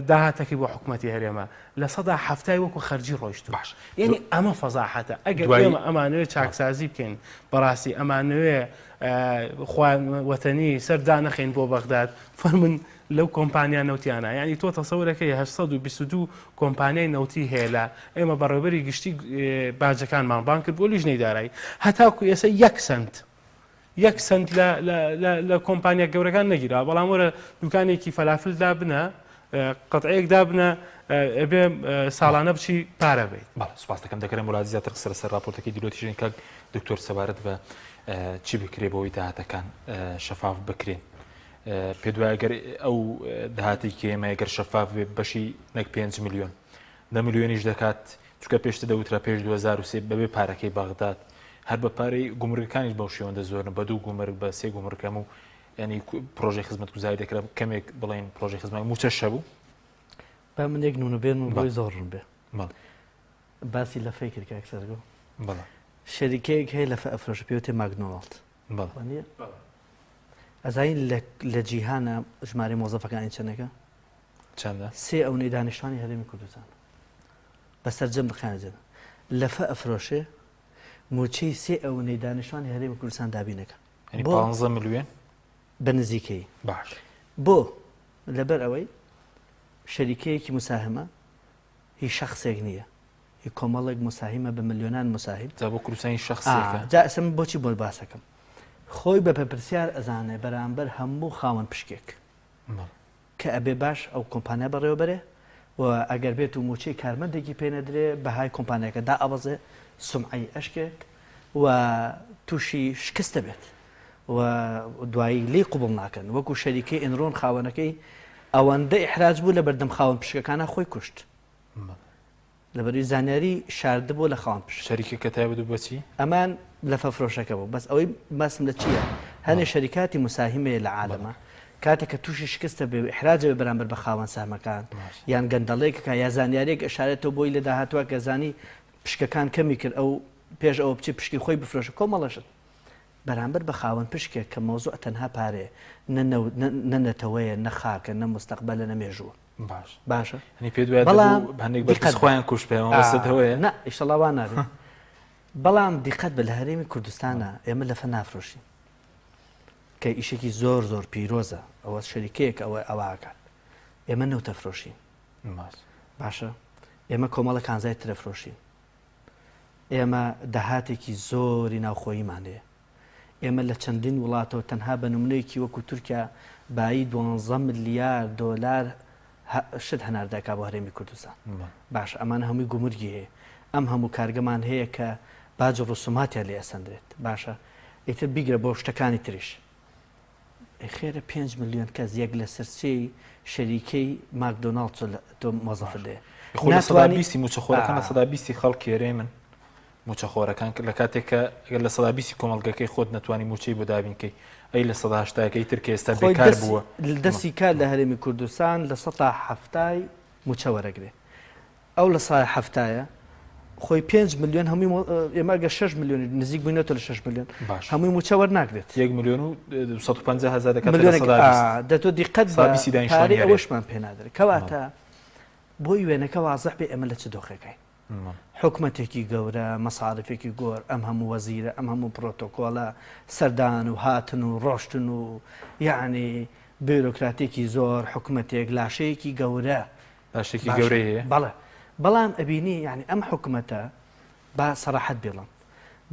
داهاتەکەی بۆ حکوومەتی هەرێمە لە 170 وەکو خەرجی ڕۆیشت باش یعنی ئەمە فەزاحەتە ئەگەر ئێمە ئەمانەوێت چاکسازی بکەین بەڕاستی ئەمانەوێ وەتەنی سەردا نەخێن بۆ بەغداد فەرمون لەو کۆمپانیا نەوتیانە یعنی تۆ تەسەورەکەی 822 کۆمپانیای نەوتی هێلا ئێمە بەڕێوەبەری گشتی باجەکانمان بان کرد بۆ لیژنەی دارایی هەتاکو ئێستا 1 سنت یەک سنت لە کۆمپانیا گەورەکان نەگیرا بەڵام وەرە دوکانێکی فەلافلدا بنە قەتعەیەکدا بنە ئەبێ ساڵانە بچی پارە بێت. سوپاس دەکەم دەکەم وڵاتی زیاتر قسە لەسەر راپۆرتەکەی دیلۆتیژین کاک دکتۆر سەبارەت بە چی بکرێ بەوەی داهاتەکان شەفاف بکرێن. پێ دوایە گەر ئەو داهاتی کێمە گەر شەفاف بێ بەشی نەک 5 میلیۆن 10 میلیۆنیش دەکات چکە پێشتە دەوترا پێش 2023 بەبێ پارەکەی بەغداد هەر بە پارەی گومرگەکانیش بەو شێوەندە زۆرن بە 2 گومرگ بە 3 گومرگەکەم و ینی پرۆژەی خزمەت گوزاری دەکرا کەمێک بڵێن پرۆژەی خزمەت موچە شەبوو با من یەک نونە بێن و بۆی زۆڕن بێ بەڵێ باسی لە فەی کرد کاک سەرگۆ بەڵێ شەریکەیەک هەیە لە ئەفرۆش پێوتێ ماگنۆڵت بەڵێ ئەزین لە جیهانە ژمارە مۆزەفەکانی چەندەکە چەندە 3 ئەونەی دانیشتوانی هەرێمی کوردستان بەسەرجەم بخانەجێن لە ئەفرۆشێ موچەی 3 ئەونەی دانیشتوانی هەرێمی کوردستان دابینەکە 15 میلیۆن بە نزیکەی باش بۆ لەبەر ئەوەی شەریکەیەکی مساهمە هی شخصێک نییە هی کۆمەڵێک مساهمە بە ملیۆنان مساهم جا بۆ کوردستانی شخصێکە جا ئەسم بۆچی بۆ باسەکەم خۆی بە پەپرسیار ئەزانێ بەرامبەر هەموو خاوەن پشکێک کە ئەبێ باش ئەو کۆمپانیا بەڕێوەبەرێ و ئەگەر بێت و موچەی کارمەندێکی پێنەدرێ بەهای کۆمپانیەکە دا ئەبەزێ سمعی ئەشکێک و تووشی شکستە بێت و دوایی لی قوبڵ ناکەن وەکو شەریکەی ئینڕۆن خاوەنەکەی ئەوەندە ئیحراج بوو لە بەردەم خاوەن پشکەکانە خۆی کوشت لەبەروی زانیاری شاردبوو لە خاوەن پشت شەریکە کە تای بوو بەچی ئەمان لە فەفرۆشەکە بوو بەس ئەوەی باسم لە چییە هەنێ شەریکاتی مساهمەیە لە عالەمە کاتێک کە تووشی شکستە بێ ئیحراجە بێ بەرامبەر بە خاوەن سامەکان یان گەندەڵێکەکە یا زانیارێک ئەشارێتەوە بۆی لە داهاتوە کە زانی پشکەکان کەمی کرد ئەو پێش ئەوە بچی پشکی خۆی بفرۆشە کۆمەڵەشت بەرامبەر بە خاوەن پشکێک کە مۆزوع تەنها پارێ نەنەتەوەیە نەخاکە نە مستەقبەلە نەمێژووە باش باشە پێ دوای هەندێک بەخۆیان کوش پێوەستەوەیە نە ئیشەڵاوان نابێت بەڵام دیقەت بە لە هەرێمی کوردستانە ئێمە لەفە نافرۆشین کە ئیشێکی زۆر زۆر پیرۆزە ئەوە شەریکەیەک ئەوەکات ئێمە نەوتەفرۆشین باشە ئێمە کۆمەڵە کانزای ترەفرۆشین ئێمە دەهاتێکی زۆری ناوخۆییمانەیە ئێمە لە چەندین وڵاتەوە تەنها بە نمونەیەکی وەکو تورکیا بایی 12 ملیار دۆلار شت هەنارداکا بۆ هەرێمی کوردستان باش ئەمان هەمووی گومرگی هەیە ئەم هەموو کارگەمان هەیە کە باج ڕسوماتیان لێ ئەسەندرێت باشە ئیتر بیگرە بۆ شتەکانی تریش خێرە 5 میلیۆن کەس یەک لە سەرچەی شەریکەی ماکدۆناڵد تۆ مۆزەفە دێ ناتوانیستی موچەخۆرەکان لە 120 خەڵکی هەرێ من موچەخۆرەکان لە کاتێککە لە 120 کۆمەڵگەکەی خۆت نتوانی موچەی بۆ دابینکەی ئەی لە 180ەکەی ترکە ئێستا بێکار بووە دەستی کار لە هەرێمی کوردستان لە 170 موچە وەرەگرێ ئەو لە 170 خۆی 5 میلیۆن هەمووی ئێمەگە 6 میلیۆنی نزیک بووینەوە لە 6 میلیۆن هەمووی موچە وەرناگرێت 1 میلیۆن و 150,000 دەتۆ دیقەت پارەی ئەوەشمان پێ نادرێت کەواتە بۆی وێنەکە وازح بێ ئەمە لە چ دۆخەکەی حکومەتێکی گەورە مەساعرفێکی گۆر ئەم هەموو وەزیرە ئەم هەموو پرۆتۆکۆلە سەردان و هاتن و ڕۆشتن و یعنی بیرۆکراتێکی زۆر حکومەتێک لاشەیەکی گەورە لاشێکی گەورەیە بەڵێ بەڵام ئەبینی یعنی ئەم حکومەتە با سەراحەت بێڵم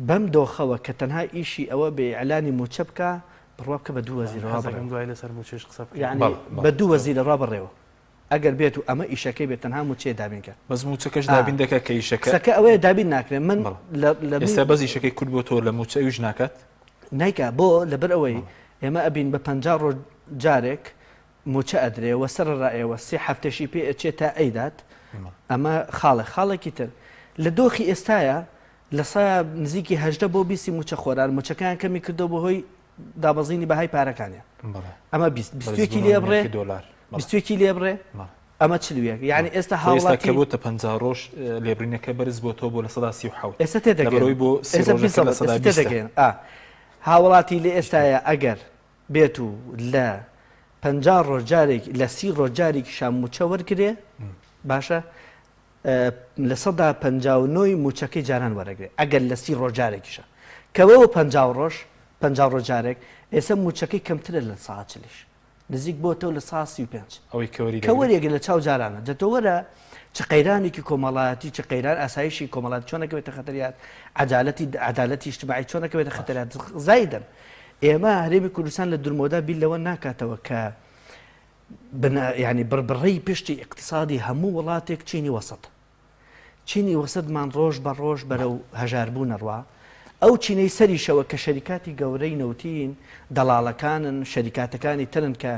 بەم دۆخەوە کە تەنها ئیشی ئەوە بێ ئەعلانی موچە بکە بڕوا بکە بە دوو وەزیرە دوای لەسەر موچەش قسە یعنی بە دوو وەزیرە ڕابڕێەوە ئەگەر بێت و ئەمە ئیشەکەی بێت تەنها موچێ دابینکە بەس موچەکەش دابین دەکە کە ئیشەکە ئەوەیە دابین ناکرێت من ئێستا بەز ئیشەکەی کورد بۆ تۆ لە موچە ئەویش ناکات نیکە بۆ لەبەر ئەوەی ئێمە ئەبین بە 50 ڕۆژ جارێک موچە ئەدرێ و سەر ڕائەوە 3 هەفتەشی پێ ئەچێت تا ئەیدات ئەمە خاڵێکی تر لە دۆخی ئێستاە لە سا نزیکی هەژدە بۆ 20 موچە خۆران موچەکان کەمی کردو بەهۆی دابەزینی بەهای پارەکانیان ئەمە 20 لێ بڕێ دلار 20 لێ بڕێ ئەمە چلویەک یعنی ئێستا هاوڵاتی کە بۆتە 50 ڕۆژ لێبرینەکە بەرز بۆ تۆ بۆ لە 137 ئێستا تێدەگەڕی بۆ تێدەگەن هاوڵاتی لێ ئێستاە ئەگەر بێت و لە 50 ڕۆژجارێک لە 30 ڕۆژجارێکی شام موچە وەرگێ باشە لە 159 موچەکەی جاران وەرەگرێت ئەگەر لە 30 ڕۆژجارێکیشە کەوەوە 50 ڕۆژجارێک ئێستا موچەکەی کەمترە لە ساعتلیش نزیک بۆتەوە لە 135 ئەوەی کەوەریەگە لە چاو جارانە دەتەوەرە چ قەیرانێکی کۆمەڵاتی چ قەیران ئاسایشی کۆمەڵات چۆنەکەوێتە خەتەریات عدالەتی اجتماعی چۆنەکەوێتە خەتەریات زایدن ئێمە هەرێمی کوردستان لە درمۆدا بیل لەوە ناکاتەوە کە ینی بڕبڕی پشتی اقتصادی هەموو وڵاتێک چینی وەسط چینی وەسطمان ڕۆژ بە ڕۆژ بەرەو هەژاربوو نەڕوا ئەو چینەی سەریشەوە کە شەریکاتی گەورەی نەوتین دەڵاڵەکانن شەریکاتەکانی ترن کە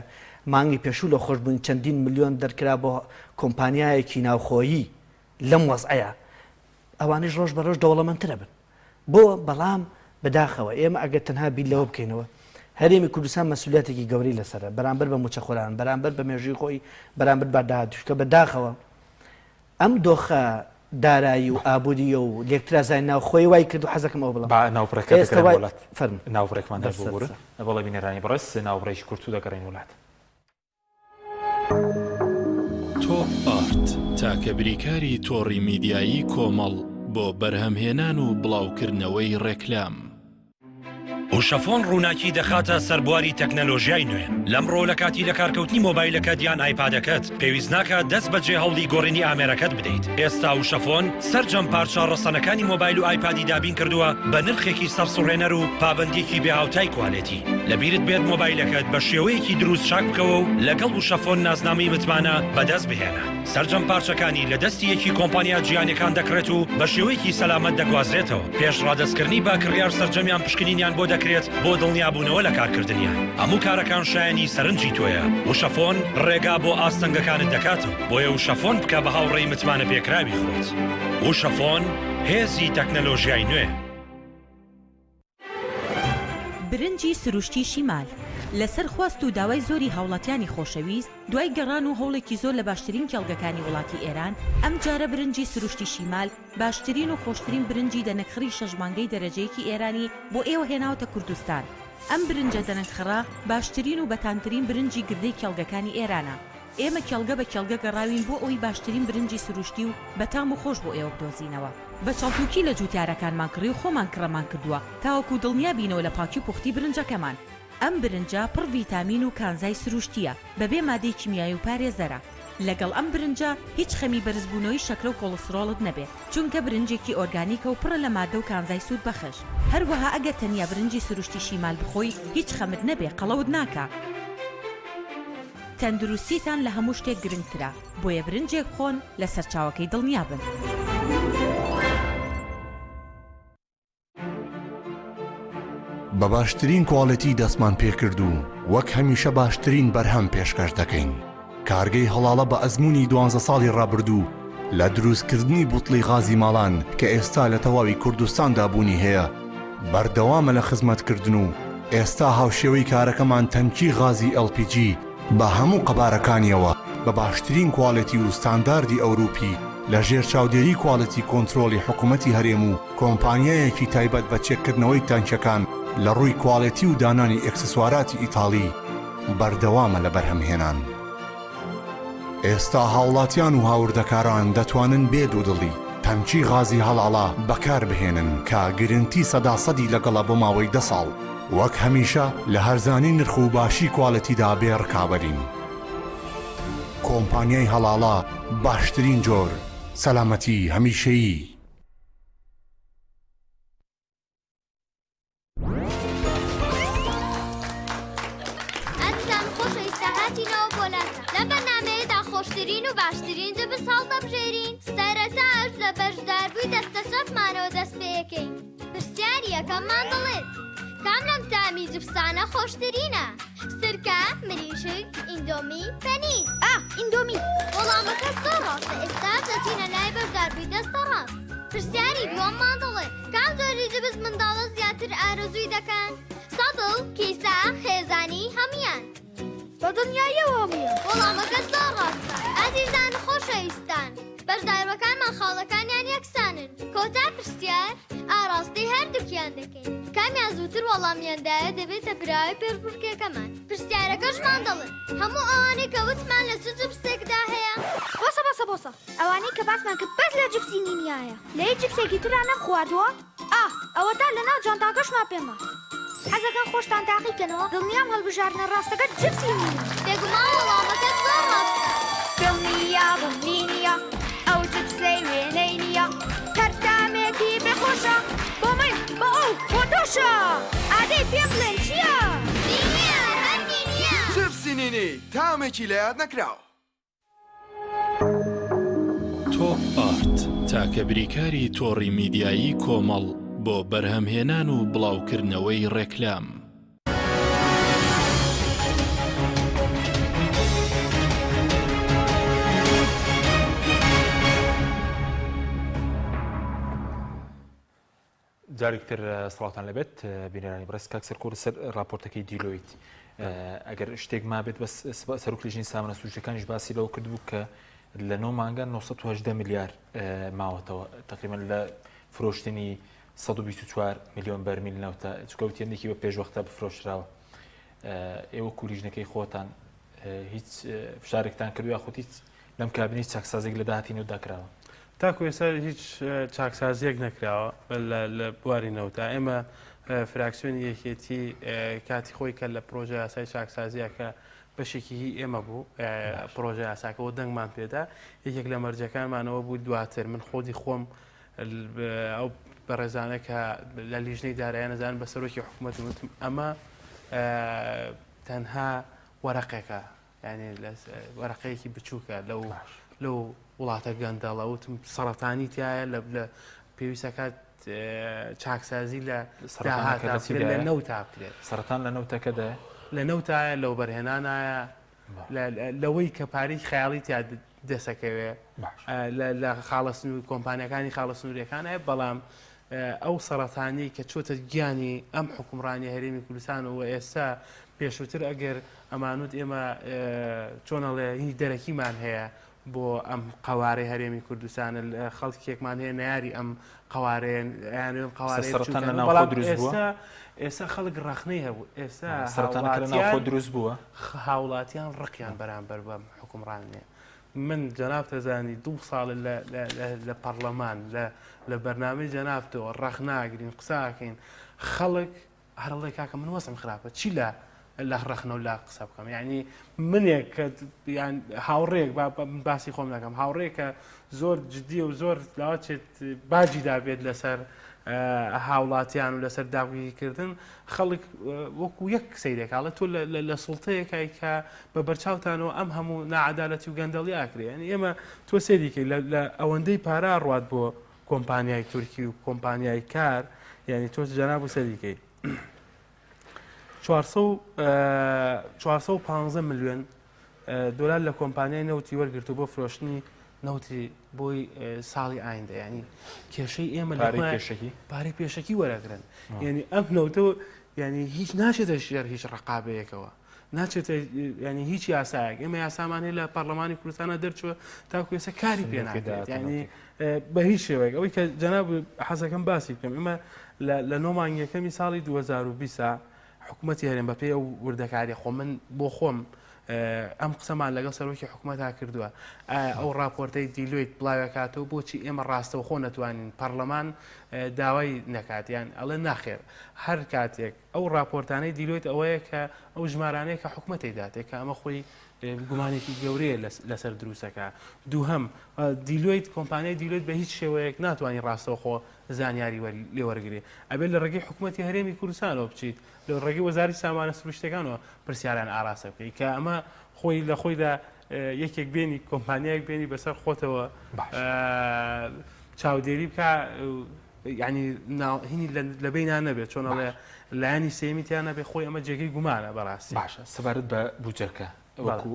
مانگی پێشوو لە خۆشببوون چەندین ملیۆن دەرکرا بۆ کۆمپانیایەکی ناوخۆیی لەم وەزعەیە ئەوانش ڕۆژ بە ڕۆژ دەوڵەمەندترە بن بۆ بەڵام بەداخەوە ئێمە ئەگەر تەنها بیل لەوە بکەینەوە هەرێمی کوردستان مەسئولیەتێکی گەورەی لەسەرە بەرامبەر بە موچەخۆران بەرامبەر بە مێژووی خۆی بەرامبەر بە داهاتوشکە بەداخەوە ئەم دۆخە دارایی و ئابووری و لێکترازای ناوخۆی وای کرد و حەزەکەم ئەو بڵام ناوڕێکمان دەبوورە بەڵێ بینەرانی بەڕست ناوڕێژ کورت و دەگەڕین وڵات تۆپ ئارت تاکە بریکاری تۆڕی میدیایی کۆمەڵ بۆ بەرهەمهێنان و بڵاوکردنەوەی ڕێکلام وشەفۆن ڕووناکی دەخاتە سەربواری تەکنەلۆژیای نوێ لەمڕۆ لە کاتی لە کارکەوتنی مۆبایلەکەت یان ئایپادەکەت پێویست ناکە دەست بەجێ هەوڵی گۆڕینی ئامێرەکەت بدەیت ئێستا وشەفۆن سەرجەم پارچە ڕەسەنەکانی مۆبایل و ئایپادی دابین کردووە بە نرخێکی سەرسوڕێنەر و پابندێکی بێهاوتای کوالێتی لەبیرت بێت مۆبایلەکەت بە شێوەیەکی دروست چاک بکەوە و لەگەڵ وشەفۆن نازنامەی متمانە بەدەست بهێنە سەرجەم پارچەکانی لە دەستی یەکی کۆمپانیا جیهانیەکان دەکرێت و بە شێوەیەکی سەلامەت دەگوازرێتەوە پێش ڕادەستکردنی با کڕیار سەرجەمیان پشکنینیان بۆ دەکرێت بۆ دڵنیابوونەوە لە کارکردنیان هەموو کارەکان شایانی سەرنجی تۆیە وشەفۆن ڕێگا بۆ ئاستەنگەکانت دەکاتەوە بۆیە وشەفۆن بکە بە هاوڕێی متمانە پێکراوی خۆت وشەفۆن هێزی تەکنەلۆژیای نوێ برنجی سروشتی شیمال لەسەر خواست و داوای زۆری هاوڵاتیانی خۆشەویست دوای گەڕان و هەوڵێکی زۆر لە باشترین کێڵگەکانی وڵاتی ئێران ئەم جارە برنجی سروشتی شیمال باشترین و خۆشترین برنجی دەنەکخڕی شەژمانگەی دەرەجەیەکی ئێرانی بۆ ئێوە هێناوتە کوردستان ئەم برنجە دەنەکخڕا باشترین و بەتانترین برنجی گردەی کێڵگەکانی ئێرانە ئێمە کێڵگە بە کێڵگە گەڕاوین بۆ ئەوی باشترین برنجی سروشتی و بەتام و خۆش بۆ ئێوە بدۆزینەوە بە چاڵتوکی لە جوتیارەکانمان کڕی و خۆمان کڕەمان کردووە تاوەکو دڵنیا بینەوە لە پاکی و پوختی برنجەکەمان ئەم برنجە پڕ ڤیتامین و کانزای سروشتیە بەبێ مادەی کیمیایی و پارێزەرە لەگەڵ ئەم برنجە هیچ خەمی بەرزبوونەوەی شەکرە و کۆڵسترۆڵت نەبێت چونکە برنجێکی ئۆرگانیکە و پڕە لە مادە و کانزای سوود بەخش هەروەها ئەگەر تەنیا برنجی سروشتی شیمال بخۆی هیچ خەمت نەبێ قەڵەوت ناکە تەندروستیتان لە هەموو شتێک گرنگترە بۆیە برنجێک خۆن لە سەرچاوەکەی دڵنیا بن بە باشترین کواڵەتی دەستمان پێکرد و وەک هەمیشە باشترین بەرهەم پێشکەش دەکەین کارگەی هەڵاڵە بە ئەزمموی 12 ساڵی ڕابردوو لە دروستکردنی بوتڵی غازی ماڵان کە ئێستا لە تەواوی کوردستاندا بوونی هەیە بەردەوامە لە خزمەتکردن و ئێستا هاوشێوەی کارەکەمان تەنکی غازی LPG بە هەموو قەبارەکانیەوە بە باشترین کواڵەتی و ستانداردی ئەوروپی لە ژێر چاودێری کواڵەتی کۆنتترۆلی حکوومەتی هەرێم و کۆمپانیایەکی تایبەت بە چێککردنەوەی تانکەکان لە ڕووی کواڵەتی و دانانی ئەکسسواراتی ئیتاڵی بەردەوامە لە بەرهەمهێنان ئێستا هاوڵاتیان و هاوردەکاران دەتوانن بێ دوودڵی تەمچی غازی هەڵاڵا بەکار بهێنن کە گرنتی سەداسەدی لەگەڵە بۆ ماوەی 10 ساڵ وەک هەمیشە لە هەرزانی نرخ و باشی کواڵەتیدا بێ ڕکابەرین کۆمپانیای هەڵاڵا باشترین جۆر سەلامەتی هەمیشەیی خۆشترین و باشترین جبە ساڵ دەبژێرین سەرەتاش لە بەشداربووی دەستە شەفمانەوە دەست پێەکەین پرسیاری یەکەممان دەڵێت کام لەم تامی جبسانە خۆشترینە سرکە مریشک ئیندۆمی پەنیر ئیندۆمی وەڵامەکە زۆر ڕاستە ئێستا دەچینە لای بەشداربووی دەستە ڕاست پرسیاری دووەممان دەڵێت کام جۆری جبس منداڵە زیاتر ئارەزووی دەکەن سەدڵ کیسە خێزانی هەمیان بە دنیایەوە هەمویان وەڵامەکە زۆر ڕاستە ئازیزان خۆشەویستان بەشداربەکانمان خاڵەکانیان یەکسانن کۆتا پرسیار ئاڕاستی هەردووکیان دەکەین کامیان زووتر وەڵامیاندایە دەبێتە براوی پێشبڕکێکەکەمان پرسیارەکەشمان دەڵێن هەموو ئەوانەی کە وتمان لە چ جبسێکدا هەیە بۆسە ئەوانەی کە باسمان کرد بەس لە جبسی نینیایە لە هیچ جبسێکی تران نەخواردووە ئەوە تا لەناو جانتاکەشمان پێما حەزەکان خۆشتان تاقیکەنەوە دڵنیام هەڵبژاردنە ڕاستەکە جبسی نینە بێگومان وەڵامەکە زۆر ڕاستە دڵنیا بڵنینیە ئەو جبسەی وێنەی نییە کەرتامێکی بێخۆشە بۆ من بۆ ئەو بۆ تۆ باشە ئادەی پێم بڵێن چییە؟ دینیە هەرگی نییە شفسینینی تامێکی لە یاد نەکراوە تۆپ ئارت تاکە بریکاری تۆڕی میدیایی کۆمەڵ بۆ بەرهەمهێنان و بڵاوکردنەوەی ڕێکلام. جارێکتر سڵاتان لەبێت بینەرانی بەڕێز کاک سەرکۆر سەر راپۆرتەکەی دیلۆیت ئەگەر شتێک ما بێت بەس سەرۆکلیژنی سامانە سروشتەکانیش باسی لەوە کردبوو کە لە 9 مانگە 918 میلیار ماوەتەوە تقریبا لە فرۆشتنی 124 میلیۆن بەرمیل نەوتە چکەوتێنێکی بە پێشوەختە بفرۆشراوە. ئێوە کولیژنەکەی خۆتان هیچ فشارێکتان کردووە خۆت هیچ لەم کابینەی چاکسازێک لە داهاتینەوە داکراوە؟ تاکو ئێستا هیچ چاکسازیەک نەکراوە لە بواری نەوتا. ئێمە فراکسیۆنی یەکێتی کاتی خۆی کە لە پرۆژە یاسای چاکسازیەکە بەشێکی ئێمە بوو پرۆژە یاساکەەوە دەنگمان پێدا یەکێک لە مەرجەکانمانەوە بوو دواتر من خۆی خۆم ئەو بەڕێزانە کە لە لیژنەی دارایە نەزان بە سەرۆکی حکوومەت وتم ئەمە تەنها وەرەقێکە ینی وەرەقەیەکی بچووکە لەو وڵاتە گەندەڵە وتم سەرەتانی تایە لە پێویستەکات چاکسازی لە لە نەوتا بکرێت سەرەتان لە نەوتەکەدا لە نەوتایە لەو بەرهێنانایە لەوەی کە پارەی خەیاڵی تیا دەسەکەوێ لە خاڵەسن و کۆمپانیەکانی خاڵەسنووریەکانە بەڵام ئەو سەرەتانی کە چۆتە گیانی ئەم حکومڕانی هەرێمی کوردستان و ئێستا پێشووتر ئەگەر ئەمانوت ئێمە چۆنەڵێ هیچ دەرەکیمان هەیە بۆ ئەم قوارەی هەرێمی کوردستانە خەڵکێکمان هەیە نەیاری ئەم قوارەیە ئێستا خەڵک ڕخنەی هەبوو ئێستا سەرەتانەکە دروست بووە هاوڵاتیان ڕقیان بەرامبەر بەم حکومڕانێ. من جەناب تەزانی 2 ساڵ لە پەرلەمان لە بەرنامەی جەنابتەوە ڕەخ ناگرین قساکەین خەڵک هەرڵێ کاکە من وەسم خراپە چی لە ڕەخنەوە لا قسە بکەم یعنی منێک کە هاوڕێک باسی خۆم نەکەم هاوڕێکە زۆر جددی و زۆر لاوەچێت باجیدا بێت لەسەر هاوڵاتیان و لەسەر داویکردن خەڵک وەکو یەک سەیرێکاڵە تۆ لە سوڵتەیەکای کە بە بەرچاوتانەوە ئەم هەموو نەعەدالەتی و گەندەڵی ئاکرێ ینی ئێمە تۆ سێریکەی لە ئەوەندەی پارا ڕوات بۆ کۆمپانیای تورکی و کۆمپانیای کار یعنی تۆ جەناب و سەریکەی 415 میلیۆن دلار لە کۆمپانیای نەوتی وەرگرت و بۆ فرۆشتنی نەوتی بۆی ساڵی ئایندە ینی کێشەی ئێمە پارەی پێشەکی وەرەگرن ینی ئەم نەوتەوە ینی هیچ ناچێتە ژێر هیچ ڕقابەیەکەوە ناچێتە ینی هیچ یاسایەک ئێمە یاسامانەی لە پەرلەمانی کوردستانە دەرچووە تاکو ێستا کاری پێ ناکرێت ینی بە هیچ شێوەیەک ئەوەی کە جەناب حەزەکەم باسی بکەم ئێمە لە 9 مانگیەکەمی ساڵی 2020 حکوومەتی هەرێم بەپێ ئەو وردەکاری خۆ من بۆ خۆم ئەم قسەمان لەگەڵ سەرۆکی حکوومەتا کردووە ئەو راپۆرتەی دیلۆیت بڵاوەکاتەوە بۆچی ئێمە ڕاستەوە خۆ نەتوانین پەرلەمان داوای نەکاتیان ئەڵێ ناخێر هەر کاتێک ئەو راپۆرتانەی دیلۆیت ئەوەیە کە ئەو ژمارانەیە کە حکوومەتی داتێک کە ئەمە خۆی گومانێکی گەورەیە لەسەر دروستەکە. دووهەم دیلۆیت کۆمپانیای دیلۆیت بە هیچ شێوەیەک ناتوانانی ڕاستەوە خۆ زانیاری لێوەرگێ ئەبێت لە ڕێگەی حکوومەتی هەرێمی کوردستانەوە بچیت لە ڕێگەی وەزاری سامانە سروشتەکانەوە پرسیاران ئاراسە بکەی کە ئەمە خۆی لە خۆیدا یەکێک بێنی کۆمپانیایەک بێنی بەسەر خۆتەوە چاودێری بکە ینی هینی لە بینان نەبێت چۆنەڵێ لایانی سێمیتیان نەبێت خۆی ئەمە جێگەی گومانە بەڕاستی. باشە سەبارەت بە بودجەکە وەکو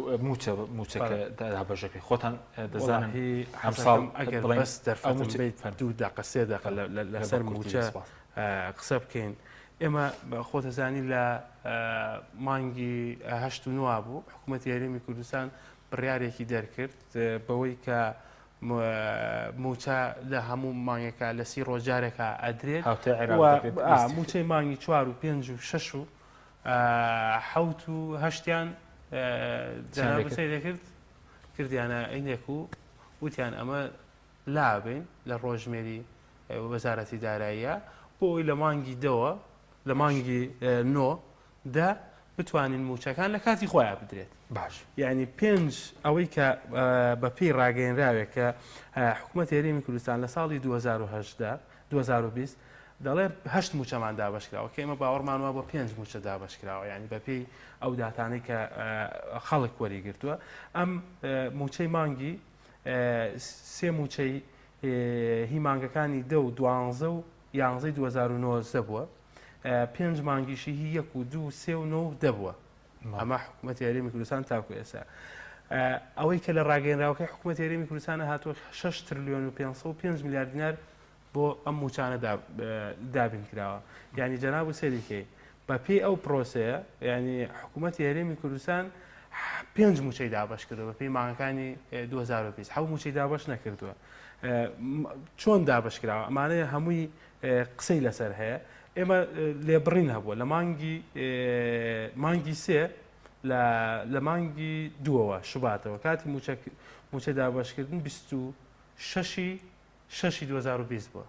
موچەکە دابەژەکەی خۆتان دەزانم ئەم ساڵ ئەگەر بەس دەرفەتم بێت 2 دقە 3 دقە لەسەر موچە قسە بکەین ئێمە خۆتەزانی لە مانگی 8 و 9 بوو حکوومەتی هەرێمی کوردستان بڕیارێکی دەرکرد بەوەی کە موچە لە هەموو مانگێکە لە 30 ڕۆژارێکە ئەدرێت موچەی مانگی 4 و 5 و 6 و 7 و 8یان جەنابەسەی دەکرد کردیانە عینێک و وتیان ئەمە لابین لە ڕۆژمێری وەزارەتی داراییە بۆ ئەوی لە مانگی دەوە لە مانگی 9 بتوانین موچەکان لە کاتی خۆیان بدرێت. باش یعنی 5 ئەوەی کە بەپێی ڕاگەیەنراوێت کە حکوومەتی هەرێمی کوردستان لە ساڵی 2020 دەڵێ هەشت موچەمان دابشکراوە کە ئێمە باوەڕمانەوە بۆ 5 موچە دابشکراوە ینی بەپێی ئەو داتانەی کە خەڵک وەریگرتووە ئەم موچەی مانگی سێ موچەی هی مانگەکانی 10 و 12 و 11 2009 بووە 5 مانگیشی هی 1 و 2 3 و 9 دەبووە ئەمە حکوومەتی هەرێمی کوردستان تاکو ئێستا ئەوەی کە لە ڕاگەیەنراوەکەی حکوومەتی هەرێمی کوردستانە هاتووە 6 تریلیۆن و 505 میلیارد دینار بۆ ئەم موچانە دابین کراوە یعنی جەناب و سەریکەی بەپێی ئەو پرۆسەیە ینی حکوومەتی هەرێمی کوردستان 5 موچەی دابش کردەوە بەپێی مانگەکانی 2020 حەوت موچەی دابش نەکردووە چۆن دابش کراوە ئەمانەیە هەمووی قسەی لەسەر هەیە ئێمە لێبڕین هەبووە لە مانگی سێ لە مانگی دووەوە شوباتەوە کاتی موچە دابشکردن 26 2020 بووە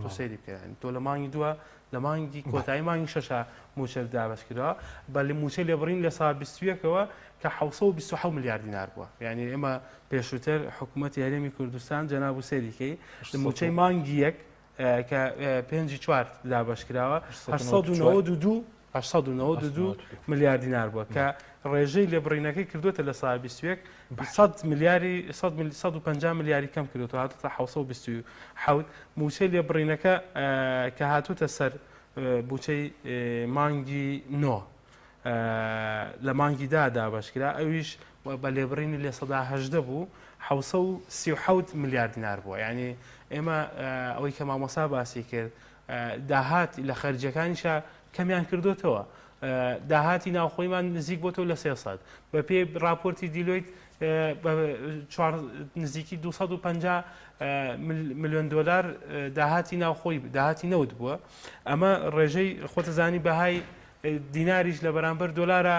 تۆ سەیری بکەین تۆ لە مانگی دووە لە مانگی کۆتایی مانگی شەشە موچە دابشکردەوە بە لە موچە لێبڕین لە ساڵ 21ەوە کە 727 میلیارد دینار بووە یعنی ئێمە پێشووتر حکوومەتی هەرێمی کوردستان جەناب و سەریکەی لە موچەی مانگی یەک کە 5 دابشکراوە 892 میلیارد دینار بووە کە ڕێژەی لێبڕینەکەی کردوتە لە ساڵ 21 150 میلیاری کەم کردوتەوە هاتوتە 727 موچەی لێبڕینەکە کە هاتوتە سەر بوچەی مانگی 9 لە مانگی دابشکرا ئەویش بە لێبڕینی لێ 118 بوو 737 میلیارد دینار بووە یعنی ئێمە ئەوەی کە مامۆسا باسی کرد داهات لە خەرجەکانیشە کەمیان کردوتەوە داهاتی ناوخۆیمان نزیک بۆتەوە لە 300 بە پێی راپۆرتی دیلۆیت نزیکی 250 میلیۆن دلار داهاتی ناوخۆی داهاتی نەوت بووە ئەمە ڕێژەی خۆتەزانی بەهای دیناریش لە بەرامبەر دۆلارە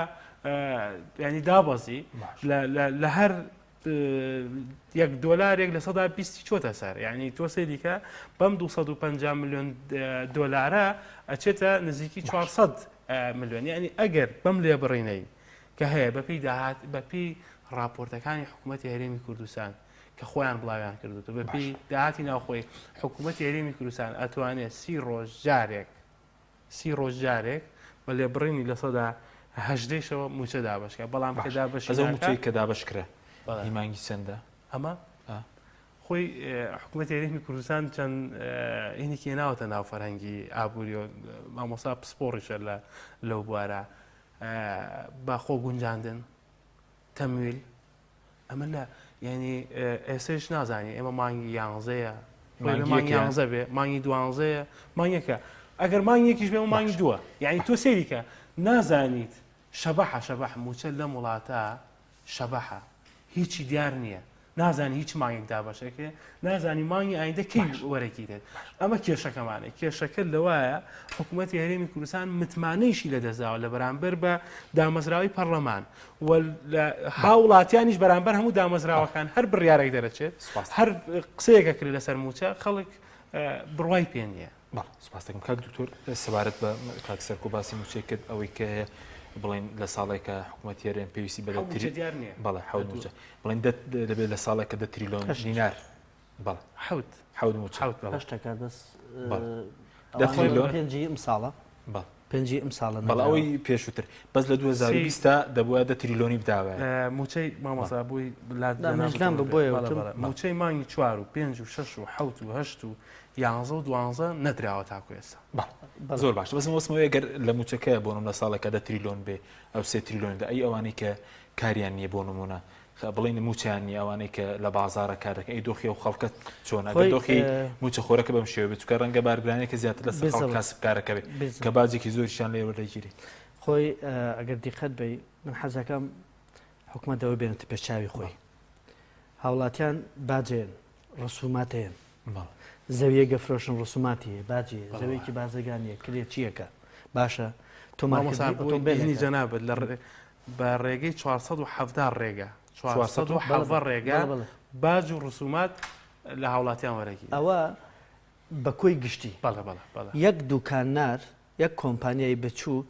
ینی دابەزی لە هەر $1 لە 120 چۆتە سەر یعنی تۆ سەیریکە بەم 250 میلیۆن دۆلارە ئەچێتە نزیکی 400 میلیۆن یعنی ئەگەر بەم لێبڕینەی کە هەیە بەپێی راپۆرتەکانی حکوومەتی هەرێمی کوردستان کە خۆیان بڵاویان کردوتە بەپێی داهاتی ناوخۆی حکوومەتی هەرێمی کوردستان ئەتوانێت 30 ڕۆژ جارێک بە لێبڕینی لە 118ەوە موچە دابشکە بەڵام کە موچەی کە دابشکرا هیمانگی چەندە ئەمە خۆی حکوومەتی هەرێمی کوردستان چەند هینێکی ناوەتە ناو فەرهەنگی ئابووری و مامۆسا پسپۆڕیشە لەو بوارە با خۆ گونجاندن تەمویل ئەمە لە ینی ئێسش نازانی ئێمە مانگی 11ەیە مانگی 11 بێ مانگی 12ەیە مانگەکە ئەگەر مانگێکیش بێ مانگی دووە یعنی تۆ سێریکە نازانیت شەبەح موچە لە وڵاتە شەبەحە هیچی دیار نییە نازانی هیچ مانگێک دابشەکە نازانی مانگی ئایندە کەی وەرەکی دێت ئەمە کێشەکەمانێک کێشەکە لەوایە حکوومەتی هەرێمی کوردستان متمانەیشی لە دەزاوە لە بەرامبەر بە دامەزراوی پەرلەمان هاوڵاتیانیش بەرامبەر هەموو دامەزراوەکان هەر بڕیارێک دەرەچێت هەر قسەیەکە کرد لەسەر موچە خەڵک بڕوای پێ نییە سپاس دەکەم کاک دکتۆر سەبارەت بە کاک سەرکۆ باسی موچەی کرد ئەوەی کە بڵین لە ساڵێکە حکوومەتی هەرێم پێویستی بەدەتری بەڵێ حەوت موچە بڵین دەبێت لە ساڵێکە 10 تریلیۆن دینار بەڵێ حەوت موچە پێنجی ئەم ساڵە پێنجی ئەم ساڵە بەڵ ئەوەی پێشووتر بەس لە 2020 دەبووە 10 تریلیۆنی بداوە موچەی مامۆسا بووی موچەی مانگی 4 و 5 و 6 و 7 و 8 و 11 و 12 نەدراوە تاکو ئێستا زۆر باش بەس وەسمەوەی گەر لە موچەکەیە بۆنم لە ساڵێکە 10 تریلیۆن بێ ئەو 3 تریلیۆن ئەی ئەوانەی کە کاریان نییە بۆ نمونە بڵین موچیان نیە ئەوانەی کە لە بازارە کارەکە ئەی دۆخی و خەڵکەت چۆن دۆخی موچە خۆرەکە بەم شێوە بێت چکە ڕەنگە بارگرانێکە زیاتر لە سەر کاسبکارەکە بێت کە باجێکی زۆریشان لێ وەرەگیری خۆی ئەگەر دیقەت بێ من حەزەکەم حکوومەتەوە بێنێتە پێشچاوی خۆی هاوڵاتیان باجێن ڕسوماتەیەن زەویە گەفرۆشن ڕسوماتی باجێ زەوەیەکی بازرگانیە کرێ چیەکە باشە تۆماهێنی جەنابەت بە ڕێگەی 470 ڕێگە 470 ڕێگە باج و ڕسومات لە هاوڵاتیان وەرەگی ئەوە بە کۆی گشتی یەک دوکاننار یەک کۆمپانیای بچووک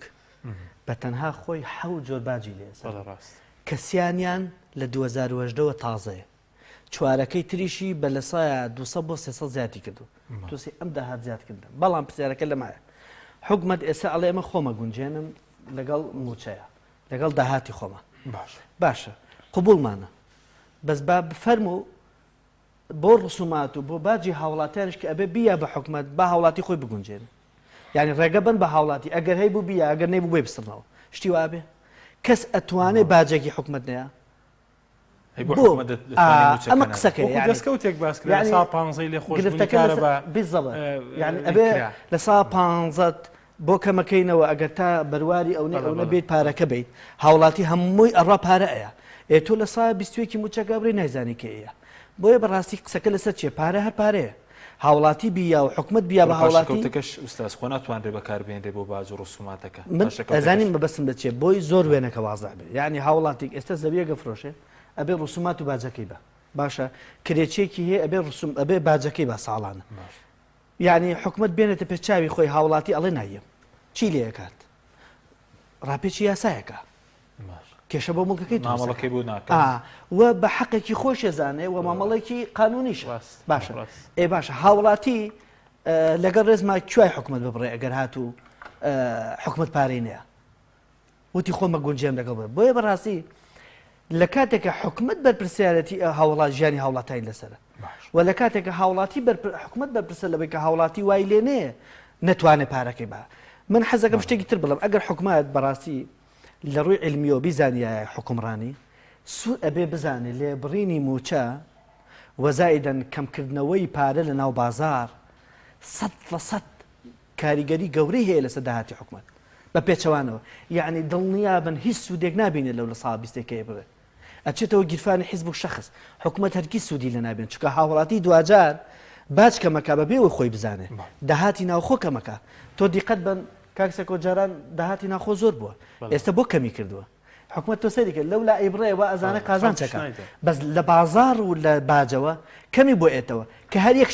بە تەنها خۆی 7 جۆر باجی لێ کەسیانیان لە 2010ەوە تازەیە چوارەکەی تریشی بە لە سایە 200 بۆ 300 زیاتی کردو تووسی ئەم داهات زیادکردن بەڵام پرسیارەکە لەمایە حکومت ئێستا ئەڵێ ئێمە خۆمە گونجێنم لەگەڵ موچەیە لەگەڵ داهاتی خۆمە باشە قوبولمانە بەس با بفەرمو بۆ ڕسومات و بۆ باجی هاوڵاتیانش کە ئەبێ بیا بە حکومت با هاوڵاتی خۆی بگونجێن یعنی ڕێگە بن بە هاوڵاتی ئەگەر هەی بوو بیا ئەگەر نەی بوو بێ بستنەوە شتی وابێ کەس ئەتوانێت باجێکی حکومت نەیە ئەمە قسەکە دەستکەوتێک باسکرا سا 15 لێ خۆش یعنی ئەبێ لە سا 15 بۆ کەمەکەینەوە ئەگەر تا بەرواری ئەوە بێت پارەکە بیت هاوڵاتی هەمووی ئەڕا پارە ئەیە تۆ لە سا 20 موچەکە بڕی نایزانی کە ئەیە بۆیە بەڕاستی قسەکە لەسەر چێ پارە هەر پارەیە هاوڵاتی بیا و حکومت بیا بە هاوڵاتیکەش ئوستاز خۆ ناتوانرێ بەکاربێنرێ بۆ باج و ڕسوماتەکە ئەزانین مەبەستم دەچێت بۆی زۆر وێنەکە وازع بێت یعنی هاوڵاتێک ئێستا زەویە گەفرۆشێ ئەبێ ڕسومات و باجەکەی بە باشە کرێچێکی هەیە ئەبێ باجەکەی بە ساڵانە یعنی حکومت بێنێتە پێ چاوی خۆی هاوڵاتی ئەڵێ نایە چی لێ کات ڕاپێکی یاسایەکە کێشە بۆ مڵکەکەی مامەڵەکەی بوو ناکە و بە حەقێکی خۆشە زانێ و مامەڵێکی قانونیش باشە باشە هاوڵاتی لەگەڵ ڕێزما کوای حکومت ببڕێ ئەگەر هاتوو حکومت پارەی نییە وتی خۆمە گونجێم لەگەڵ بێ بۆیە بەڕاستی لە کاتێکە حکومت بەرپرسیارەتی هاوڵات ژیانی هاوڵاتای لەسرە و لە کاتێکە هاوڵاتی حکومت بەرپرسە لەبێت کە هاوڵاتی وای لێ نەیە نەتوانێت پارەکەی بە من حەزەکەم شتێکی تر بڵم ئەگەر حکومت بەڕاستی لە ڕووی علمیەوە بیزانایە حکومڕانی سوود ئەبێ بزانێ لێبڕینی موچە وەزایدەن کەمکردنەوەی پارە لە ناو بازار 100% کاریگەری گەورەی هەیە لەسەر داهاتی حکومت بە پێچەوانەوە یعنی دڵنیابن هیچ سوودێک نابینێت لەو لە ساڵ 20ەکەی بڕێ ئەچێتەوە گیرفانی حیزب و شەخص حکومت هەرگیز سوودی لە نابێن چونکە هاوڵاتی دوجار باج کەمەکە بەبێەوە خۆی بزانێ داهاتی ناوخۆ کەمەکە تۆ دیقەت بن کاکسەکۆ جاران داهاتی ناخۆ زۆر بووە ئێستا بۆ کەمی کردووە حکومت تۆ سەری کرد لەولا ئەیبڕێەوە ئەزانە قازان چەکە بەس لە بازار و لە باجەوە کەمی بۆ ئێتەوە کە هەر یەک